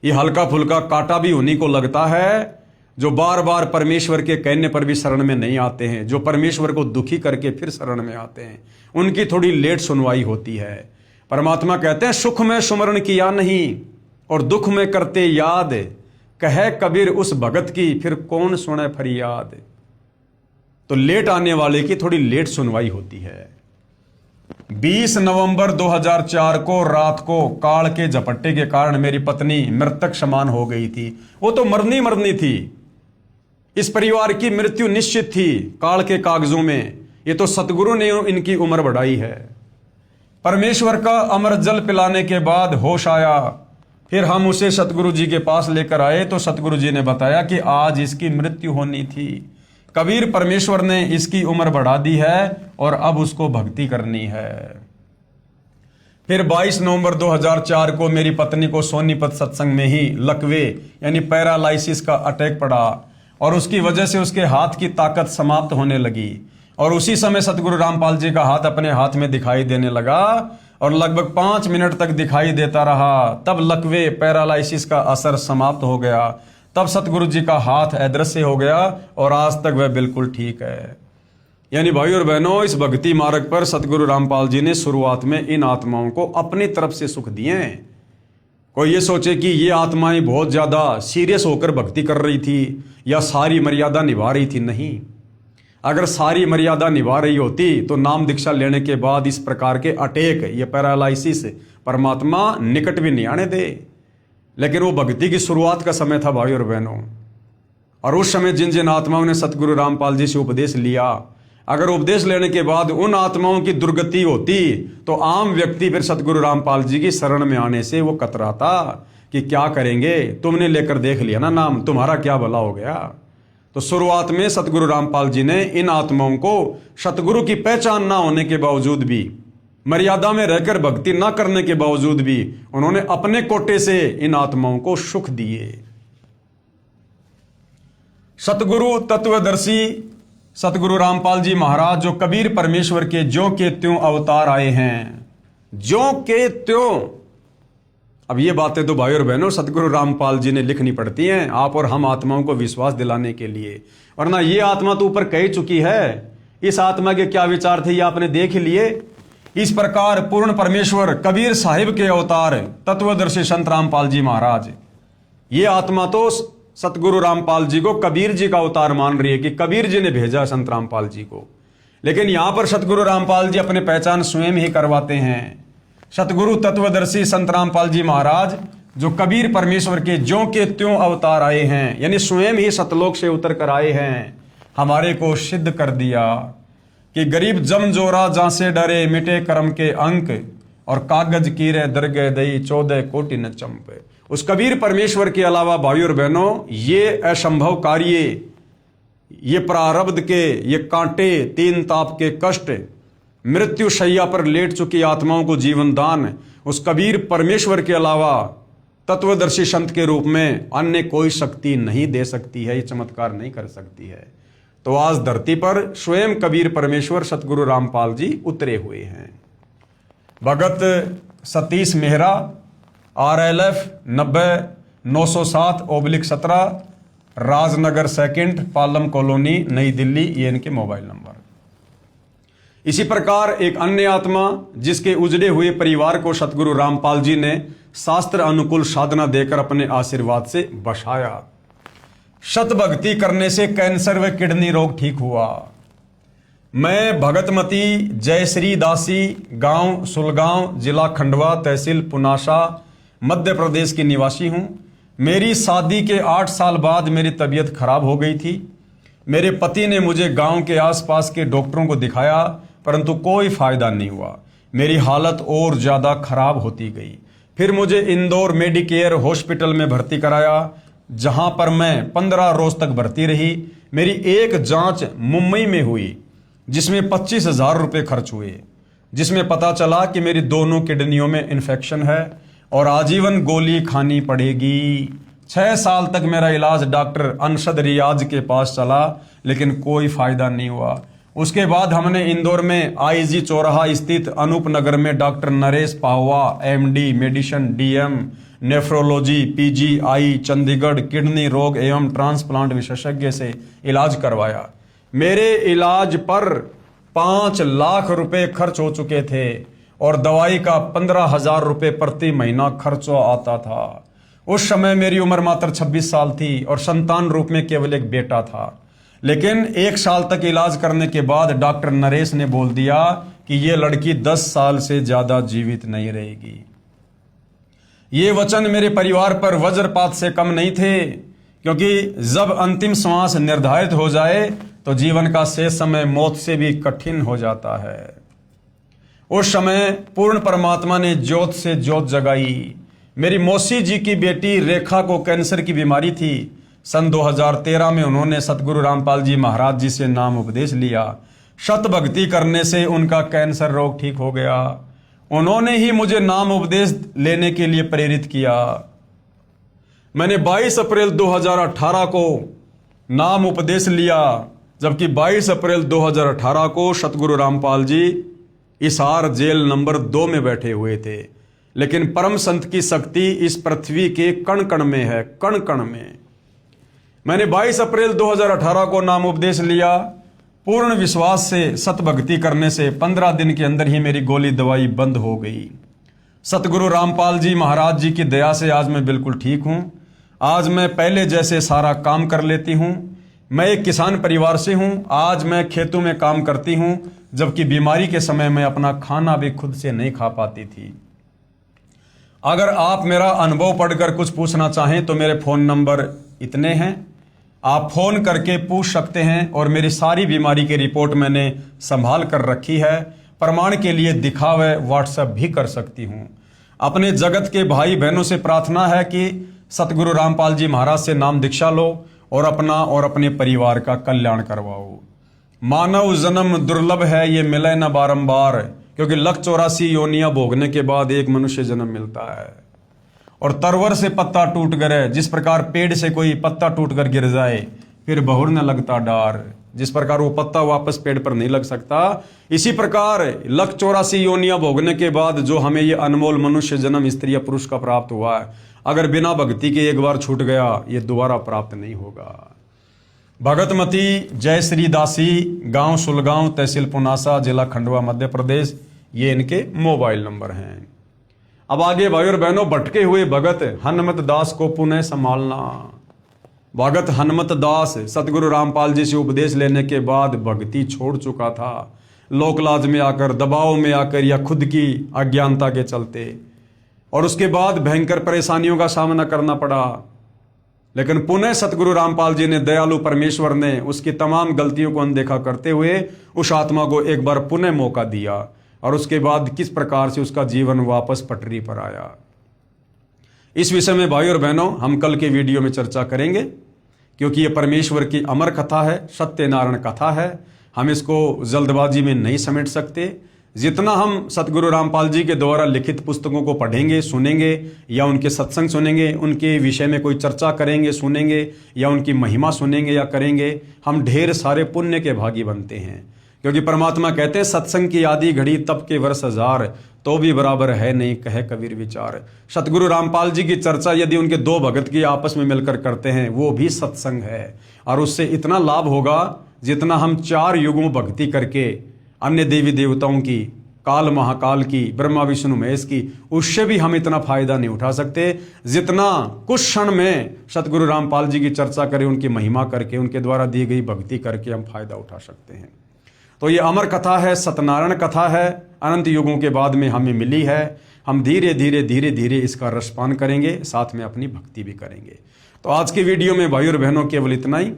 ये हल्का फुल्का कांटा भी उन्हीं को लगता है जो बार बार परमेश्वर के कहने पर भी शरण में नहीं आते हैं, जो परमेश्वर को दुखी करके फिर शरण में आते हैं। उनकी थोड़ी लेट सुनवाई होती है। परमात्मा कहते हैं सुख में सुमरण किया नहीं और दुख में करते याद, कहे कबीर उस भगत की फिर कौन सुने फरियाद। तो लेट आने वाले की थोड़ी लेट सुनवाई होती है। 20 नवंबर 2004 को रात को काल के झपट्टे के कारण मेरी पत्नी मृतक समान हो गई थी। वो तो मरनी थी। इस परिवार की मृत्यु निश्चित थी काल के कागजों में। ये तो सतगुरु ने इनकी उम्र बढ़ाई है। परमेश्वर का अमर जल पिलाने के बाद होश आया। फिर हम उसे सतगुरु जी के पास लेकर आए तो सतगुरु जी ने बताया कि आज इसकी मृत्यु होनी थी। कबीर परमेश्वर ने इसकी उम्र बढ़ा दी है और अब उसको भक्ति करनी है। फिर 22 नवंबर 2004 को मेरी पत्नी को सोनीपत सत्संग में ही लकवे यानी पैरालाइसिस का अटैक पड़ा और उसकी वजह से उसके हाथ की ताकत समाप्त होने लगी। और उसी समय सतगुरु रामपाल जी का हाथ अपने हाथ में दिखाई देने लगा और लगभग 5 मिनट तक दिखाई देता रहा। तब लकवे पैरालाइसिस का असर समाप्त हो गया। तब सतगुरु जी का हाथ अदृश्य हो गया और आज तक वह बिल्कुल ठीक है। यानी भाई और बहनों, इस भक्ति मार्ग पर सतगुरु रामपाल जी ने शुरुआत में इन आत्माओं को अपनी तरफ से सुख दिए हैं। कोई ये सोचे कि ये आत्माएं बहुत ज्यादा सीरियस होकर भक्ति कर रही थी या सारी मर्यादा निभा रही थी, नहीं। अगर सारी मर्यादा निभा रही होती तो नाम दीक्षा लेने के बाद इस प्रकार के अटैक, ये पैरालाइसिस परमात्मा निकट भी नहीं आने दे। लेकिन वो भक्ति की शुरुआत का समय था भाई और बहनों, और उस समय जिन जिन आत्माओं ने सतगुरु रामपाल जी से उपदेश लिया, अगर उपदेश लेने के बाद उन आत्माओं की दुर्गति होती तो आम व्यक्ति फिर सतगुरु रामपाल जी की शरण में आने से वो कतराता कि क्या करेंगे, तुमने लेकर देख लिया ना नाम, तुम्हारा क्या भला हो गया। तो शुरुआत में सतगुरु रामपाल जी ने इन आत्माओं को सतगुरु की पहचान ना होने के बावजूद भी, मर्यादा में रहकर भक्ति ना करने के बावजूद भी, उन्होंने अपने कोटे से इन आत्माओं को सुख दिए। सतगुरु तत्वदर्शी सतगुरु रामपाल जी महाराज जो कबीर परमेश्वर के ज्यों के त्यों अवतार आए हैं, ज्यों के त्यों। अब ये बातें तो भाई और बहनों सतगुरु रामपाल जी ने लिखनी पड़ती हैं आप और हम आत्माओं को विश्वास दिलाने के लिए, वरना ये आत्मा तो ऊपर कह चुकी है। इस आत्मा के क्या विचार थे ये आपने देख लिए। इस प्रकार पूर्ण परमेश्वर कबीर साहिब के अवतार तत्वदर्शी संत रामपाल जी महाराज, ये आत्मा तो सतगुरु रामपाल जी को कबीर जी का अवतार मान रही है कि कबीर जी ने भेजा संत रामपाल जी को। लेकिन यहां पर सतगुरु रामपाल जी अपने पहचान स्वयं ही करवाते हैं। सतगुरु तत्वदर्शी संत रामपाल जी महाराज जो कबीर परमेश्वर के ज्यों के त्यों अवतार आए हैं, यानी स्वयं ही सतलोक से उतर कर आए हैं, हमारे को सिद्ध कर दिया कि गरीब जम जोरा जहां से डरे मिटे कर्म के अंक और कागज कीरे दरगे दई 14 कोटि न चंपे। उस कबीर परमेश्वर के अलावा भाई और बहनों ये असंभव कार्य, ये प्रारब्ध के, ये कांटे, 3 ताप के कष्ट, मृत्यु शैया पर लेट चुकी आत्माओं को जीवन दान उस कबीर परमेश्वर के अलावा तत्वदर्शी संत के रूप में अन्य कोई शक्ति नहीं दे सकती है, ये चमत्कार नहीं कर सकती है। तो आज धरती पर स्वयं कबीर परमेश्वर सतगुरु रामपाल जी उतरे हुए हैं। भगत सतीश मेहरा, RLF 90-907/17, राजनगर 2, पालम कॉलोनी, नई दिल्ली, ये इनके मोबाइल नंबर। इसी प्रकार एक अन्य आत्मा जिसके उजड़े हुए परिवार को सतगुरु रामपाल जी ने शास्त्र अनुकूल साधना देकर अपने आशीर्वाद से बसाया। शत भक्ति करने से कैंसर व किडनी रोग ठीक हुआ। मैं भगतमती जयश्री दासी, गांव सुलगांव, जिला खंडवा, तहसील पुनासा, मध्य प्रदेश की निवासी हूं। मेरी शादी के 8 साल बाद मेरी तबीयत खराब हो गई थी। मेरे पति ने मुझे गांव के आसपास के डॉक्टरों को दिखाया परंतु कोई फायदा नहीं हुआ। मेरी हालत और ज्यादा खराब होती गई। फिर मुझे इंदौर मेडिकेयर हॉस्पिटल में भर्ती कराया, जहां पर मैं 15 रोज तक भर्ती रही। मेरी एक जांच मुंबई में हुई जिसमें 25,000 रुपये खर्च हुए, जिसमें पता चला कि मेरी दोनों किडनियों में इन्फेक्शन है और आजीवन गोली खानी पड़ेगी। 6 साल तक मेरा इलाज डॉक्टर अनशद रियाज के पास चला, लेकिन कोई फायदा नहीं हुआ। उसके बाद हमने इंदौर में आईजी चौराहा स्थित अनूप नगर में doctor Naresh Pahwa MD medicine DM nephrology PGI Chandigarh kidney रोग एवं ट्रांसप्लांट विशेषज्ञ से इलाज करवाया। मेरे इलाज पर 5 लाख रुपए खर्च हो चुके थे और दवाई का 15,000 रुपये प्रति महीना खर्च आता था। उस समय मेरी उम्र मात्र 26 साल थी और संतान रूप में केवल एक बेटा था। लेकिन 1 साल तक इलाज करने के बाद डॉक्टर नरेश ने बोल दिया कि ये लड़की 10 साल से ज्यादा जीवित नहीं रहेगी। ये वचन मेरे परिवार पर वज्रपात से कम नहीं थे, क्योंकि जब अंतिम श्वास निर्धारित हो जाए तो जीवन का शेष समय मौत से भी कठिन हो जाता है। उस समय पूर्ण परमात्मा ने ज्योत से ज्योत जगाई। मेरी मौसी जी की बेटी रेखा को कैंसर की बीमारी थी। सन 2013 में उन्होंने सतगुरु रामपाल जी महाराज जी से नाम उपदेश लिया। शत भक्ति करने से उनका कैंसर रोग ठीक हो गया। उन्होंने ही मुझे नाम उपदेश लेने के लिए प्रेरित किया। मैंने 22 अप्रैल 2018 को नाम उपदेश लिया, जबकि 22 अप्रैल 2018 को सतगुरु रामपाल जी इसार जेल नंबर 2 में बैठे हुए थे। लेकिन परम संत की शक्ति इस पृथ्वी के कण कण में है, कण कण में। मैंने 22 अप्रैल 2018 को नाम उपदेश लिया। पूर्ण विश्वास से सतभक्ति करने से 15 दिन के अंदर ही मेरी गोली दवाई बंद हो गई। सतगुरु रामपाल जी महाराज जी की दया से आज मैं बिल्कुल ठीक हूं। आज मैं पहले जैसे सारा काम कर लेती हूं। मैं एक किसान परिवार से हूं। आज मैं खेतों में काम करती हूं, जबकि बीमारी के समय मैं अपना खाना भी खुद से नहीं खा पाती थी। अगर आप मेरा अनुभव पढ़कर कुछ पूछना चाहें तो मेरे फोन नंबर इतने हैं, आप फोन करके पूछ सकते हैं। और मेरी सारी बीमारी की रिपोर्ट मैंने संभाल कर रखी है। प्रमाण के लिए दिखावे व्हाट्सएप भी कर सकती हूं। अपने जगत के भाई बहनों से प्रार्थना है कि सतगुरु रामपाल जी महाराज से नाम दीक्षा लो और अपना और अपने परिवार का कल्याण करवाओ। मानव जन्म दुर्लभ है, ये मिले न बारंबार, क्योंकि 184 योनियां भोगने के बाद एक मनुष्य जन्म मिलता है। और तरवर से पत्ता टूट गए, जिस प्रकार पेड़ से कोई पत्ता टूट कर गिर जाए फिर बहुर न लगता डार, जिस प्रकार वो पत्ता वापस पेड़ पर नहीं लग सकता, इसी प्रकार 184 योनियां भोगने के बाद जो हमें ये अनमोल मनुष्य जन्म स्त्री या पुरुष का प्राप्त हुआ है, अगर बिना भक्ति के एक बार छूट गया ये दोबारा प्राप्त नहीं होगा। भगतमती जय श्री दासी, गांव सुलगांव, तहसील पुनासा, जिला खंडवा, मध्य प्रदेश, ये इनके मोबाइल नंबर हैं। अब आगे भाई और बहनों, भटके हुए भगत हनुमत दास को पुनः संभालना। भगत हनुमत दास सतगुरु रामपाल जी से उपदेश लेने के बाद भक्ति छोड़ चुका था। लोकलाज में आकर, दबाव में आकर या खुद की अज्ञानता के चलते, और उसके बाद भयंकर परेशानियों का सामना करना पड़ा। लेकिन पुनः सतगुरु रामपाल जी ने, दयालु परमेश्वर ने उसकी तमाम गलतियों को अनदेखा करते हुए उस आत्मा को एक बार पुनः मौका दिया। और उसके बाद किस प्रकार से उसका जीवन वापस पटरी पर आया, इस विषय में भाई और बहनों हम कल के वीडियो में चर्चा करेंगे, क्योंकि ये परमेश्वर की अमर कथा है, सत्यनारायण कथा है। हम इसको जल्दबाजी में नहीं समेट सकते। जितना हम सतगुरु रामपाल जी के द्वारा लिखित पुस्तकों को पढ़ेंगे, सुनेंगे, या उनके सत्संग सुनेंगे, उनके विषय में कोई चर्चा करेंगे, सुनेंगे, या उनकी महिमा सुनेंगे या करेंगे, हम ढेर सारे पुण्य के भागी बनते हैं। क्योंकि परमात्मा कहते हैं, सत्संग की आदि घड़ी तब के वर्ष 1000, तो भी बराबर है नहीं कहे कबीर विचार। सतगुरु रामपाल जी की चर्चा यदि उनके 2 भगत की आपस में मिलकर करते हैं, वो भी सत्संग है। और उससे इतना लाभ होगा जितना हम 4 युगों भक्ति करके अन्य देवी देवताओं की, काल महाकाल की, ब्रह्मा विष्णु महेश की, उससे भी हम इतना फायदा नहीं उठा सकते जितना कुछ क्षण में सतगुरु रामपाल जी की चर्चा करें, उनकी महिमा करके, उनके द्वारा दी गई भक्ति करके हम फायदा उठा सकते हैं। तो ये अमर कथा है, सत्यनारायण कथा है, अनंत युगों के बाद में हमें मिली है। हम धीरे धीरे धीरे धीरे इसका रसपान करेंगे, साथ में अपनी भक्ति भी करेंगे। तो आज की वीडियो में भाई और बहनों केवल इतना ही।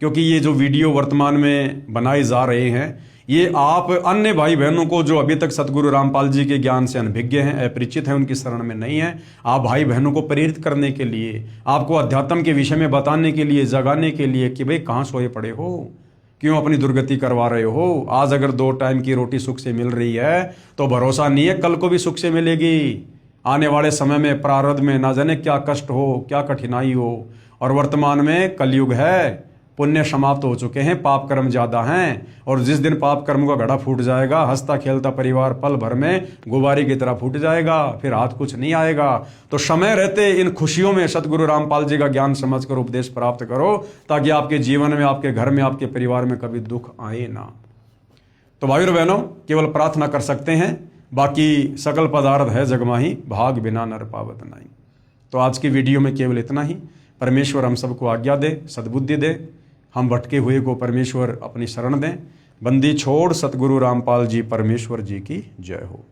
क्योंकि ये जो वीडियो वर्तमान में बनाए जा रहे हैं, ये आप अन्य भाई बहनों को जो अभी तक सतगुरु रामपाल जी के ज्ञान से अनभिज्ञ हैं, अपरिचित हैं, उनकी शरण में नहीं है, आप भाई बहनों को प्रेरित करने के लिए, आपको अध्यात्म के विषय में बताने के लिए, जगाने के लिए कि भाई कहाँ सोए पड़े हो, क्यों अपनी दुर्गति करवा रहे हो। आज अगर 2 टाइम की रोटी सुख से मिल रही है तो भरोसा नहीं है कल को भी सुख से मिलेगी। आने वाले समय में प्रारब्ध में ना जाने क्या कष्ट हो, क्या कठिनाई हो। और वर्तमान में कलयुग है, पुण्य समाप्त हो चुके हैं, पाप कर्म ज्यादा हैं, और जिस दिन पाप कर्म का घड़ा फूट जाएगा, हंसता खेलता परिवार पल भर में गुब्बारे की तरह फूट जाएगा, फिर हाथ कुछ नहीं आएगा। तो समय रहते इन खुशियों में सतगुरु रामपाल जी का ज्ञान समझकर उपदेश प्राप्त करो, ताकि आपके जीवन में, आपके घर में, आपके परिवार में कभी दुख आए ना। तो भाइयों बहनों, केवल प्रार्थना कर सकते हैं, बाकी सकल पदार्थ है जगमाही, भाग बिना नर पावत नहीं। तो आज की वीडियो में केवल इतना ही। परमेश्वर हम सबको आज्ञा दे, सद्बुद्धि दे, हम भटके हुए को परमेश्वर अपनी शरण दें। बंदी छोड़ सतगुरु रामपाल जी परमेश्वर जी की जय हो।